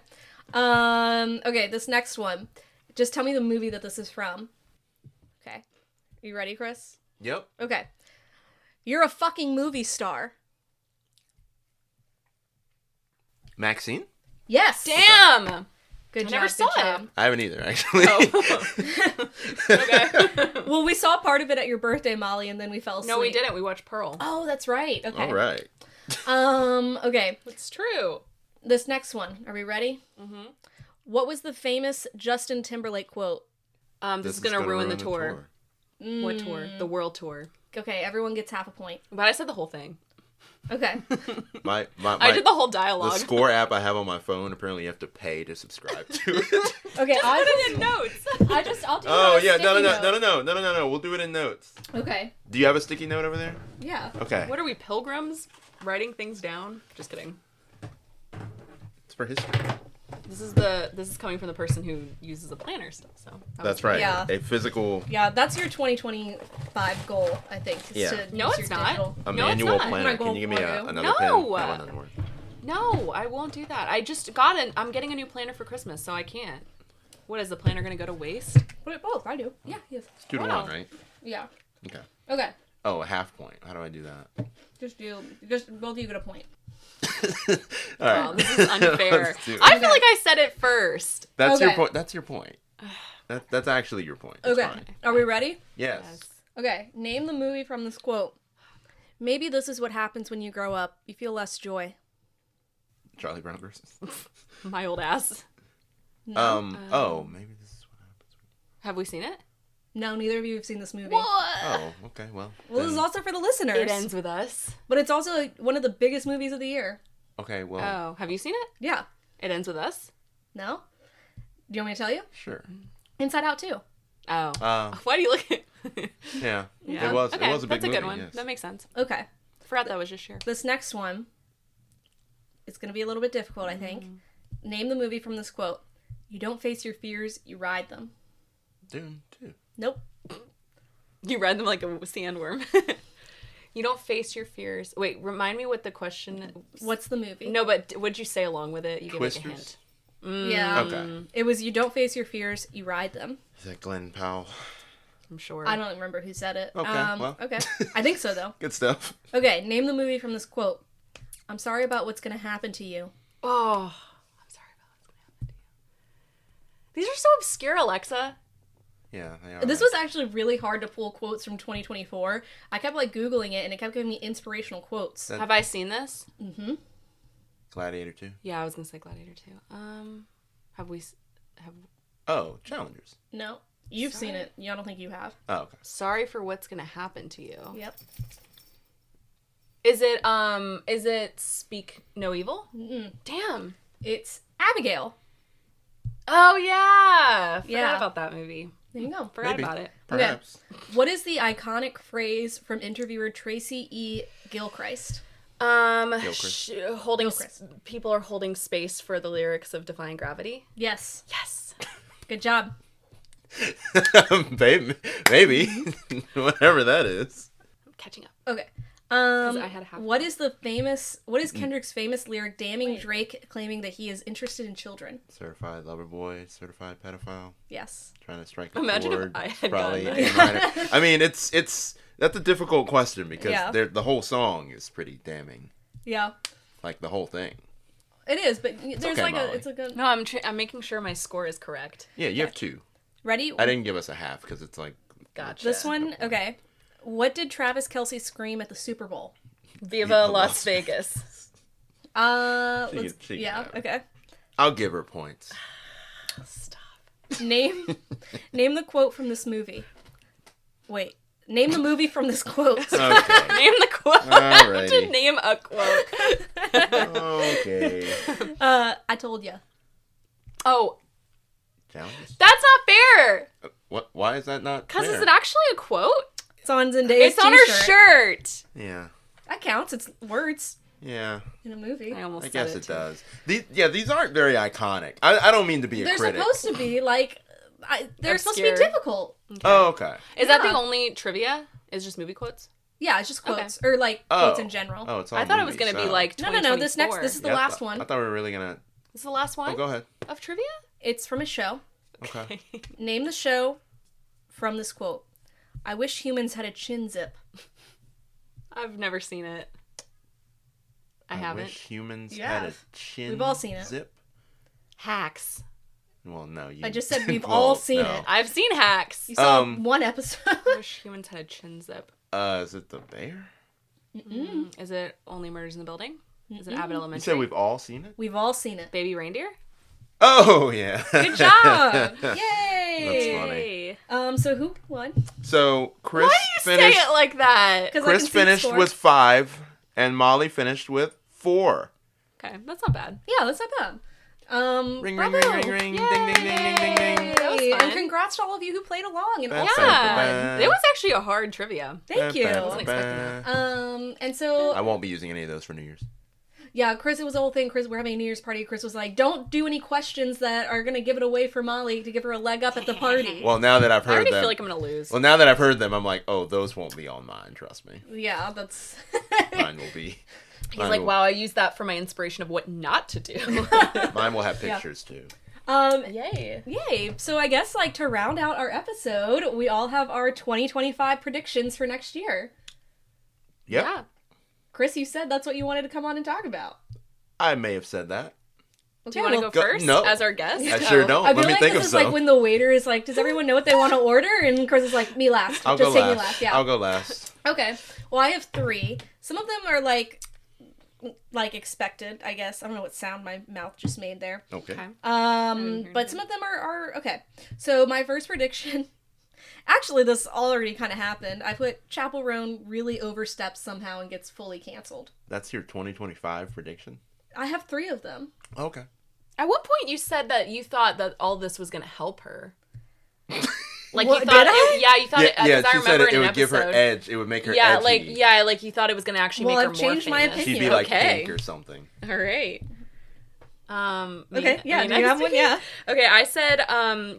B: Okay, this next one. Just tell me the movie that this is from. Okay. You ready, Chris?
C: Yep.
B: Okay. You're a fucking movie star.
C: Maxine?
B: Yes.
A: Damn.
B: Good job.
A: I never saw it.
C: I haven't either, actually.
A: Oh. Okay.
B: Well, we saw part of it at your birthday, Molly, and then we fell asleep.
A: No, we didn't. We watched Pearl.
B: Oh, that's right. Okay.
C: All right.
B: Okay.
A: It's true.
B: This next one. Are we ready?
A: Mm-hmm.
B: What was the famous Justin Timberlake quote?
A: This is gonna ruin the tour. What tour? The world tour.
B: Okay, everyone gets half a point.
A: But I said the whole thing.
B: Okay.
A: I did the whole dialogue.
C: The score app I have on my phone, apparently you have to pay to subscribe to it.
B: Okay,
A: Just put it in notes.
B: I'll do
C: Oh,
B: a
C: yeah.
B: sticky
C: No. We'll do it in notes.
B: Okay.
C: Do you have a sticky note over there?
B: Yeah.
C: Okay.
A: What are we, pilgrims? Writing things down? Just kidding.
C: It's for history.
A: This is coming from the person who uses a planner still, so.
C: That's right.
B: Yeah.
C: A physical...
B: Yeah, that's your 2025 goal, I think.
A: No, it's not.
C: A
A: No,
C: manual
A: it's not.
C: planner. Can you give me another pen?
A: No.
C: That one doesn't work.
A: No, I won't do that. I just I'm getting a new planner for Christmas, so I can't. What, is the planner going to go to waste?
B: Put it both. I do. Yeah, yes.
C: It's 2 to 1, right?
B: Yeah.
C: Okay.
B: Okay.
C: Oh, a half point. How do I do that?
B: Just both of you get a point.
C: All right.
A: Oh, this is unfair.
C: Let's do it.
A: I feel like I said it first.
C: That's your
B: Okay.
C: point. That's your point. That's actually your point. It's
B: Okay.
C: fine.
B: Are we ready?
C: Yes.
B: Okay. Name the movie from this quote. Maybe this is what happens when you grow up. You feel less joy.
C: Charlie Brown versus.
A: My old ass.
C: Oh, maybe this is what happens.
A: Have we seen it?
B: No, neither of you have seen this movie.
A: What?
C: Oh, okay. Well,
B: Well, this is also for the listeners.
A: It ends with us.
B: But it's also like, one of the biggest movies of the year.
C: okay. Well,
A: Oh, have you seen it?
B: Yeah.
A: It ends with us?
B: No? Do you want me to tell you?
C: sure.
B: Inside Out 2.
A: Oh.
C: Uh,
A: Why do you look at...
C: yeah.
A: Yeah.
C: It was.
A: Okay,
C: It was a big
A: that's a
C: movie.
A: good one.
C: Yes.
A: That makes sense.
B: Okay.
A: Forgot that was just Cher.
B: This next one, it's going to be a little bit difficult, I think. Name the movie from this quote. You don't face your fears, you ride them.
C: Dune 2.
B: Nope.
A: You read them like a sandworm. You don't face your fears. Wait, remind me what the question...
B: What's the movie?
A: No, but what'd you say along with it? You gave like a
C: Twisters?
A: hint.
B: Yeah.
C: Okay.
B: It was you don't face your fears, you ride them.
C: Is that Glenn Powell?
A: I'm sure.
B: I don't remember who said it.
C: Okay, well.
B: Okay. I think so, though.
C: Good stuff.
B: Okay, name the movie from this quote. I'm sorry about what's going to happen to you.
A: Oh, I'm sorry about what's going to happen to you. These are so obscure, Alexa.
C: Yeah, they are.
B: This was actually really hard to pull quotes from 2024. I kept like Googling it and it kept giving me inspirational quotes.
A: Have I seen this?
B: Mm-hmm.
C: Gladiator 2.
A: Yeah, I was gonna say Gladiator 2. Have we?
C: Oh, Challengers.
B: No. You've
A: Sorry.
B: seen it. I don't think you have.
C: Oh, okay.
A: Sorry for what's gonna happen to you.
B: Yep.
A: Is it Speak No Evil?
B: Mm-mm.
A: Damn.
B: It's Abigail.
A: Oh yeah. Forgot
B: Yeah.
A: about that movie.
B: There you go.
A: Forgot
C: Maybe.
A: about it.
C: Perhaps.
B: What is the iconic phrase from interviewer Tracy E. Gilchrist?
A: Holding
B: Gilchrist.
A: people are holding space for the lyrics of Defying Gravity.
B: Yes.
A: Yes.
B: Good job.
C: Maybe. Whatever that is.
A: I'm catching up.
B: Okay.
A: I had half
B: what is Kendrick's famous lyric damning Drake claiming that he is interested in children?
C: Certified lover boy, certified pedophile.
B: Yes.
C: Trying to strike a
A: Imagine if
C: chord.
A: I had
C: Probably
A: gotten
C: A minor. I mean, it's that's a difficult question because
B: Yeah.
C: the whole song is pretty damning.
B: Yeah.
C: Like the whole thing.
B: It is, but there's
C: okay,
B: like
C: Molly.
B: it's like a
A: No, I'm making sure my score is correct.
C: Yeah, you have 2.
B: ready?
C: I didn't give us a half because it's like
A: Gotcha.
B: This one, okay. What did Travis Kelce scream at the Super Bowl?
A: Viva Las Vegas.
B: Let's,
C: she can
B: yeah,
C: have it.
B: okay.
C: I'll give her points.
A: Stop.
B: Name the quote from this movie. Wait. Name the movie from this quote.
C: Okay.
A: Name the quote. How would you
C: Alrighty.
A: name a quote?
C: Okay.
B: I told you.
A: Oh,
C: Challenges?
A: that's not fair.
C: What? Why is that not
A: Because
C: fair?
A: is it actually a quote?
B: It's on Zendaya's
A: It's on her
B: t-shirt.
A: shirt.
C: Yeah.
B: That counts. It's words
C: Yeah.
B: in a movie.
A: I almost
C: I
A: said
C: guess it
A: too.
C: does. These aren't very iconic. I don't mean to be a
B: They're
C: critic.
B: supposed to be like they're supposed to be
A: Obscure.
B: difficult.
C: Oh, okay.
A: Is that the
B: Yeah.
A: only trivia? Is just movie quotes?
B: Yeah, it's just
A: Okay.
B: quotes or like quotes in general.
C: Oh, it's all
A: I thought it was
C: movies,
A: going to be
C: so-
A: like
B: No.
A: 2024.
B: This is the
C: Yeah,
B: last one.
C: I thought we were really gonna.
A: This is the last one
C: Oh, go ahead.
A: of trivia?
B: It's from a show.
C: Okay.
B: Name the show from this quote. I wish humans had a chin zip.
A: I've never seen it. I haven't.
C: Wish humans
B: You
C: had a
B: have.
C: chin.
B: We've all seen it.
C: Zip.
A: Hacks.
C: Well, no. You...
B: I just said we've
C: Well,
B: all seen
C: no.
B: it.
A: I've seen Hacks.
B: You saw
C: Um,
B: one episode.
A: I wish humans had a chin zip.
C: Is it the bear?
A: Is it Only Murders in the Building? Is it Abbott Elementary?
C: You said we've all seen it.
B: We've all seen it.
A: Baby Reindeer?
C: Oh yeah.
B: Good job!
C: That's
B: Yay!
C: funny.
B: So who won?
C: So Chris
A: Why do you
C: finished.
A: say it like that?
B: 'Cause I
C: Chris
B: can see the
C: finished
B: score.
C: with 5, And Molly finished with 4.
A: Okay, that's not bad.
B: Yeah, that's not bad.
C: Ring,
B: bravo.
C: ring, ring, ring, ring. Ding, ding, ding, ding, ding, ding.
A: That was fun.
B: And congrats to all of you who played along. And all
A: Yeah, it was actually a hard trivia.
B: Thank you.
A: I wasn't expecting that.
B: And so
C: I won't be using any of those for New Year's.
B: yeah, Chris, it was the whole thing. Chris, we're having a New Year's party. Chris was like, don't do any questions that are going to give it away for Molly to give her a leg up at the party.
C: Well, now that I've
A: I
C: heard
A: already
C: them.
A: feel like I'm going to lose.
C: Well, now that I've heard them, I'm like, oh, those won't be on mine. Trust me.
B: Yeah, that's...
C: Mine will be.
A: He's like, wow, I used that for my inspiration of what not to do.
C: Mine will have pictures too.
A: Yay.
B: Yay. So I guess, like, to round out our episode, we all have our 2025 predictions for next year.
C: Yep.
A: Yeah.
B: Chris, you said that's what you wanted to come on and talk about.
C: I may have said that.
A: Do you want to go first
C: no.
A: as our guest?
C: I sure don't.
B: I feel
C: Let me
B: like
C: think
B: this
C: of
B: is
C: some.
B: like when the waiter is like, does everyone know what they want to order? And Chris is like, me last.
C: I'll
B: Just
C: go
B: take
C: last.
B: me last. Yeah.
C: I'll go last.
B: Okay. Well, I have 3. Some of them are like expected, I guess. I don't know what sound my mouth just made there.
C: Okay.
B: But some of them are okay. So my first prediction, actually this already kind of happened. I put Chapel Roan really oversteps somehow and gets fully canceled.
C: That's your 2025 prediction?
B: I have 3 of them.
C: Okay.
A: At what point you said that you thought that all this was going to help her? Like
B: What,
A: you thought,
B: did I?
A: you thought it.
C: Yeah,
A: I
C: she said
A: remember
C: it
A: in an
C: would give her
A: episode.
C: edge. It would make her
A: Yeah,
C: edgy.
A: like you thought it was going to actually
B: Well,
A: make her
B: I've
A: more
B: changed my
A: famous.
B: opinion.
C: She'd be like
A: Okay.
C: Pink or something.
A: All right.
B: Okay, yeah, do you have one? Yeah.
A: Okay, I said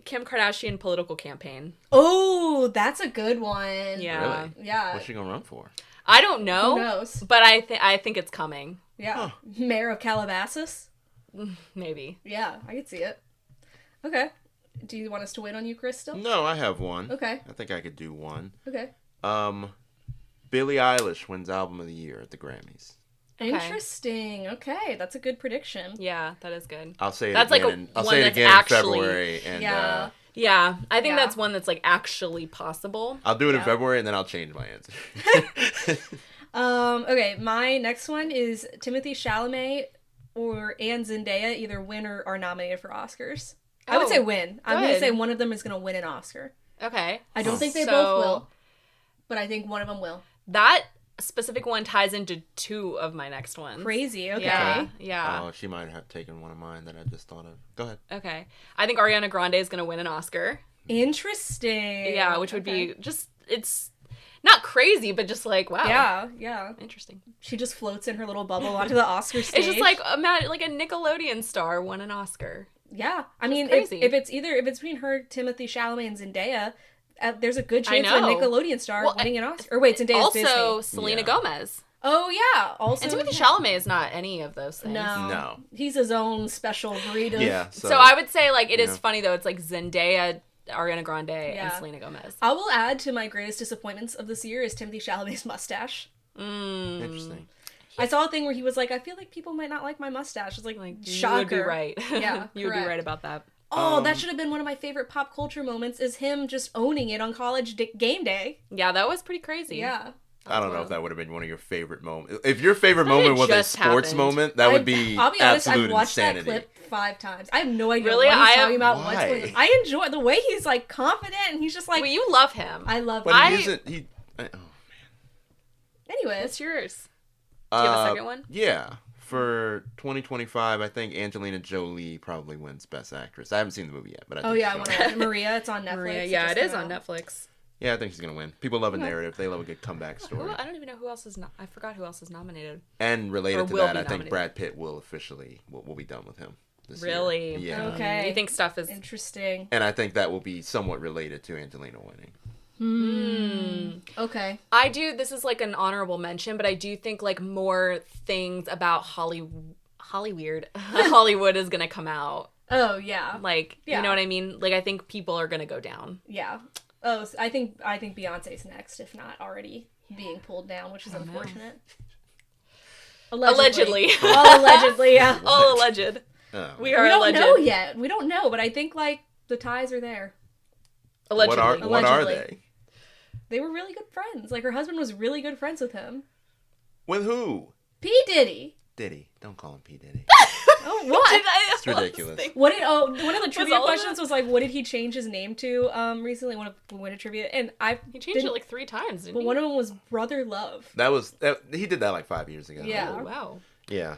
A: Kim Kardashian political campaign.
B: Oh, that's a good one.
A: Yeah.
C: Really?
B: Yeah.
C: What's she gonna run for?
A: I don't know.
B: Who knows?
A: But I think it's coming.
B: Yeah. Mayor of Calabasas?
A: Maybe.
B: Yeah, I could see it. Okay. Do you want us to wait on you, Chris, still?
C: No, I have one.
B: Okay.
C: I think I could do one.
B: Okay.
C: Billie Eilish wins Album of the Year at the Grammys.
A: Okay.
B: Interesting. Okay, that's a good prediction.
A: Yeah, that is good.
C: I'll say it
A: That's
C: again.
A: like
C: I'll
A: one
C: say it
A: that's
C: again
A: actually-
C: in February. And
B: Yeah.
A: Yeah, I think
B: Yeah.
A: that's one that's like actually possible.
C: I'll do it in
B: Yeah.
C: February and then I'll change my answer.
B: Okay, my next one is Timothy Chalamet and Zendaya either win or are nominated for Oscars. I would
A: Oh,
B: say win. I'm going to
A: good.
B: say one of them is going to win an Oscar.
A: Okay.
B: I don't think they
A: So-
B: both will, but I think one of them will.
A: That specific one ties into 2 of my next ones.
B: Crazy, okay.
A: Yeah. Yeah.
C: Oh, she might have taken one of mine that I just thought of. Go ahead.
A: Okay. I think Ariana Grande is going to win an Oscar.
B: Interesting.
A: Yeah, which would be just, it's not crazy, but just like, wow.
B: Yeah, yeah.
A: Interesting.
B: She just floats in her little bubble onto the Oscar stage.
A: It's just like a Nickelodeon star won an Oscar.
B: Yeah, I mean,
A: crazy.
B: if it's between her, Timothy Chalamet, and Zendaya, there's a good chance of a
A: know.
B: Nickelodeon star
A: Well,
B: winning an Oscar. Or wait, Zendaya's
A: Also,
B: Disney.
A: Selena
C: Yeah.
A: Gomez.
B: Oh yeah, also
A: And Timothy Chalamet is not any of those things.
B: No, he's his own special breed of.
C: Yeah.
A: So I would say, like, it is
C: Yeah.
A: funny, though. It's like Zendaya, Ariana Grande,
B: Yeah.
A: and Selena Gomez.
B: I will add to my greatest disappointments of this year is Timothy Chalamet's mustache.
C: Interesting.
B: I saw a thing where he was like, I feel like people might not like my mustache. It's like shocker.
A: You would be right.
B: Yeah,
A: You would be
B: correct.
A: right about that.
B: Oh, that should have been one of my favorite pop culture moments is him just owning it on college game day.
A: Yeah, that was pretty crazy.
B: Yeah.
C: I don't know if that would have been one of your favorite moments. If your favorite moment was a
A: just
C: sports
A: happened.
C: moment, that would be
B: I'll be honest,
C: absolute
B: I've watched
C: insanity.
B: that clip 5 times. I have no idea
A: Really?
B: what he's
A: I have-
B: talking about. What's
C: Why?
B: going on. I enjoy the way he's like confident and he's just like,
A: Well, you love him.
B: I love
C: But
B: it.
C: he isn't.
B: Anyways,
A: What's yours? Do you have a second one?
C: Yeah. For 2025, I think Angelina Jolie probably wins Best Actress. I haven't seen the movie yet, but I think
B: oh yeah, I
C: she'll
B: want
C: win.
B: to watch it. Maria. It's on Netflix.
A: Maria. Yeah,
B: just
A: it is
B: came
A: on
B: out.
A: Netflix.
C: Yeah, I think she's gonna win. People love a narrative. They love a good comeback story.
A: I don't even know who else is not. I forgot who else is nominated.
C: And
A: Or
C: related to
A: will
C: that,
A: be
C: I think
A: nominated.
C: Brad Pitt will officially will be done with him this
A: Really?
C: year. Yeah.
B: Okay.
A: You think stuff is?
B: Interesting.
C: And I think that will be somewhat related to Angelina winning.
B: Okay.
A: I do. This is like an honorable mention, but I do think like more things about Hollywood is gonna come out.
B: Oh yeah.
A: Like,
B: Yeah.
A: you know what I mean? Like, I think people are gonna go down.
B: Yeah. Oh, so I think Beyonce's next, if not already being pulled down, which is unfortunate.
A: Allegedly.
B: All allegedly, yeah.
A: All alleged.
C: Oh.
A: We are
B: We don't
A: alleged.
B: know yet. We don't know, but I think like the ties are there.
A: Allegedly.
C: What are
B: Allegedly.
C: they?
B: They were really good friends. Like her husband was really good friends with him.
C: With who?
B: P. Diddy.
C: Diddy. Don't call him P. Diddy.
B: Oh, what?
C: It's ridiculous.
B: One of the trivia questions was like, what did he change his name to recently? One of the trivia, and
A: he changed it like 3 times, didn't he?
B: But one of them was Brother Love.
C: He did that like 5 years ago.
B: Yeah.
A: Oh, wow.
C: Yeah.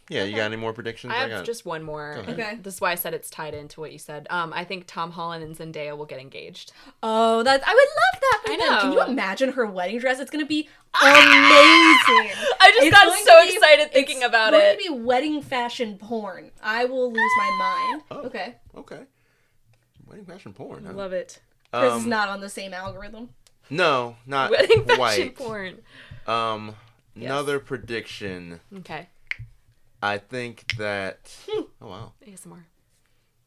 C: Yeah. You got any more predictions?
A: I have just one more.
B: Okay.
A: This is why I said it's tied into what you said. I think Tom Holland and Zendaya will get engaged.
B: Oh, I would love that for
A: I
B: them.
A: know.
B: Can you imagine her wedding dress? It's gonna be amazing.
A: I just got so excited thinking about it.
B: It's going to be wedding fashion porn. I will lose my mind.
C: Oh,
B: okay.
C: Wedding fashion porn. Huh?
A: Love it.
B: Chris is not on the same algorithm.
C: No, not
A: wedding
C: quite.
A: Fashion porn.
C: Another prediction.
A: Okay.
C: I think that... Oh, wow.
A: ASMR.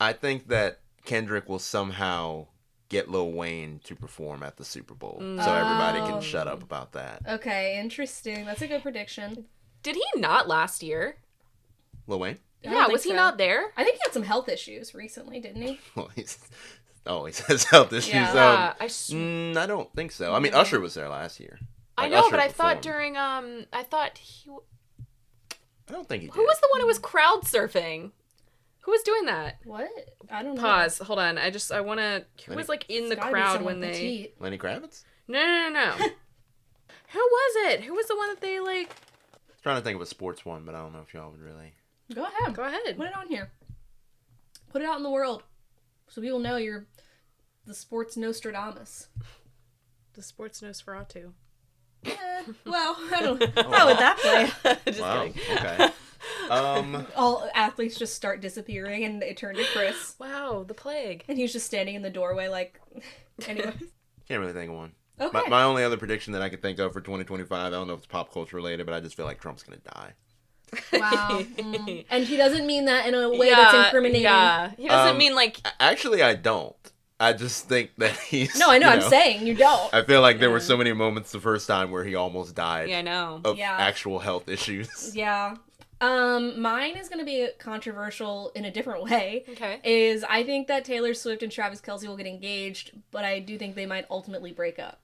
C: I think that Kendrick will somehow get Lil Wayne to perform at the Super Bowl. So everybody can shut up about that.
B: Okay, interesting. That's a good prediction.
A: Did he not last year?
C: Lil Wayne?
A: Yeah, was he not there?
B: I think he had some health issues recently, didn't he?
C: Well, he has health issues.
B: Yeah.
C: I don't think so. I mean, Usher was there last year.
A: Like, I know, but I thought during, I
C: don't think he did.
A: Who was the one who was crowd surfing? Who was doing that?
B: What? I don't know.
A: Pause. Hold on. I want to... Who was, like, in the crowd when they...
B: Petite.
C: Lenny Kravitz?
A: No. Who was it? Who was the one that they, like...
C: I was trying to think of a sports one, but I don't know if y'all would really...
B: Go ahead. Put it on here. Put it out in the world. So people know you're the sports Nostradamus.
A: The sports Nosferatu.
B: Well, I don't know. How would that play?
A: Just kidding.
C: Okay.
B: All athletes just start disappearing and it turned to Chris.
A: Wow, the plague.
B: And he's just standing in the doorway like... Anyway.
C: Can't really think of one.
B: Okay.
C: My only other prediction that I could think of for 2025, I don't know if it's pop culture related, but I just feel like Trump's going to die.
B: Wow. And he doesn't mean that in a way that's incriminating.
A: Yeah, he doesn't mean like...
C: Actually, I don't. I just think that he's...
B: No, I know, I'm saying you don't.
C: I feel like there were so many moments the first time where he almost died.
A: Yeah, I know.
C: Of actual health issues.
B: Yeah. Mine is going to be controversial in a different way.
A: Okay.
B: Is I think that Taylor Swift and Travis Kelce will get engaged, but I do think they might ultimately break up.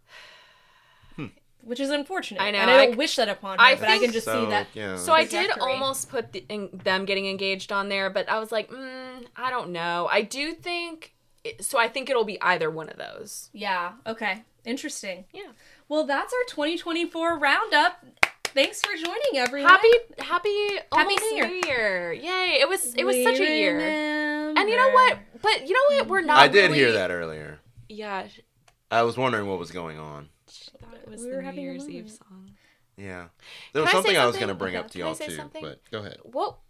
B: Which is unfortunate. I know. And I don't wish that upon her, but I can just see that.
C: Yeah.
A: So I did almost put them getting engaged on there, but I was like, I don't know. I do think... So I think it'll be either one of those.
B: Yeah. Okay. Interesting.
A: Yeah.
B: Well, that's our 2024 roundup. Thanks for joining, everyone.
A: Happy New Year. Yay. It was such a year.
B: Remember.
A: And you know what? But you know what? We're not
C: I did hear that earlier.
A: Yeah.
C: I was wondering what was going on.
A: It was the New Year's Eve song.
C: Yeah. There was something I was going to bring up to y'all too, but go ahead.
A: Well,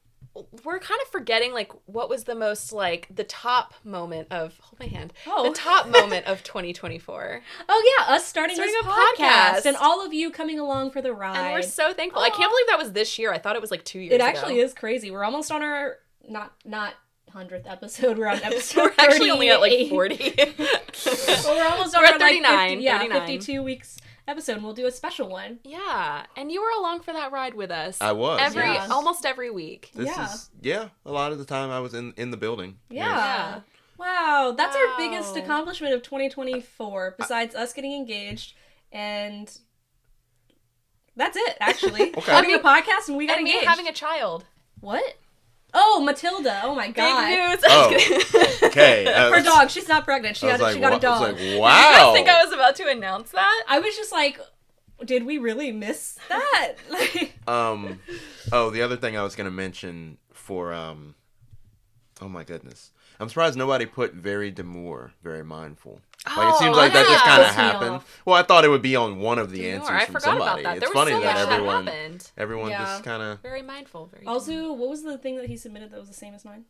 A: we're kind of forgetting, like, what was the most, like, the top moment of... Hold my hand.
B: Oh.
A: The top moment of 2024.
B: Oh, yeah. Us starting
A: a
B: this podcast. And all of you coming along for the ride.
A: And we're so thankful. I can't believe that was this year. I thought it was, like, 2 years ago.
B: It actually is crazy. We're almost on our... Not 100th episode. We're on episode
A: We're actually only at, like, 40.
B: Well, we're almost on
A: our,
B: 39.
A: Like,
B: 52 weeks episode, and we'll do a special one.
A: Yeah, and you were along for that ride with us.
C: I was.
A: Almost every week.
C: This is a lot of the time I was in the building.
B: Yeah. Wow, that's our biggest accomplishment of 2024, besides us getting engaged, and that's it, actually.
C: Okay.
B: Having a podcast, and we got engaged.
A: And having a child.
B: What? Oh, Matilda. Oh, my God.
A: Big news.
C: Oh, okay.
B: Her dog. She's not pregnant. She got a dog.
C: I was like, wow.
A: Did you guys think I was about to announce that?
B: I was just like, did we really miss that?
C: The other thing I was going to mention for, oh, my goodness. I'm surprised nobody put very demure, very mindful. Like, it seems like that just kind of happened. Well, I thought it would be on one of the answers from somebody.
A: About that.
C: It's funny that everyone just kind of...
A: Very mindful.
B: Also, what was the thing that he submitted that was the same as mine?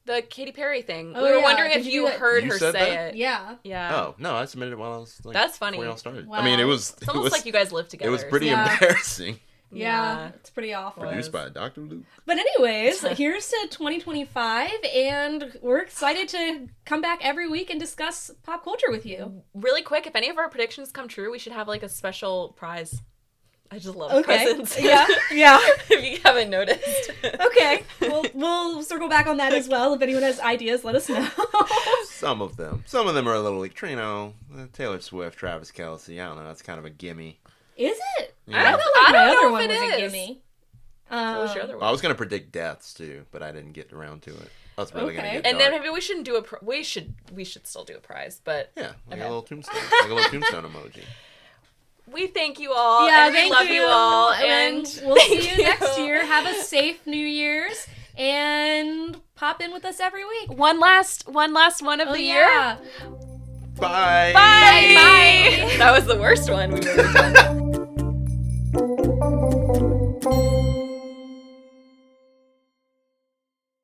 A: The Katy Perry thing.
B: Oh,
A: we were wondering if you heard her say it.
B: Yeah.
C: Oh, no, I submitted it while I was like...
A: That's funny.
C: Before y'all started.
B: Wow.
C: I mean, it was...
A: It's almost like you guys live together.
C: It was pretty embarrassing.
B: Yeah, it's pretty awful.
C: Produced by Dr. Luke.
B: But anyways, here's to 2025, and we're excited to come back every week and discuss pop culture with you.
A: Really quick, if any of our predictions come true, we should have like a special prize. I just love presents.
B: Yeah.
A: If you haven't noticed.
B: Okay, we'll circle back on that as well. If anyone has ideas, let us know.
C: Some of them are a little like, Taylor Swift, Travis Kelce. I don't know. That's kind of a gimme.
B: Is it?
C: Yeah.
B: I feel like my other one was a gimme.
A: What was your other one?
C: Well, I was gonna predict deaths too, but I didn't get around to it. That's really gonna get
A: and
C: dark.
A: then maybe we shouldn't do we should still do a prize, but
C: yeah, like a little tombstone, like a little tombstone emoji.
A: We thank you all.
B: Yeah,
A: and we love you all, and
B: we'll see you next year. Have a safe New Year's, and pop in with us every week.
A: One last one of the year.
C: Bye.
A: Bye. Bye. That was the worst one we've ever done.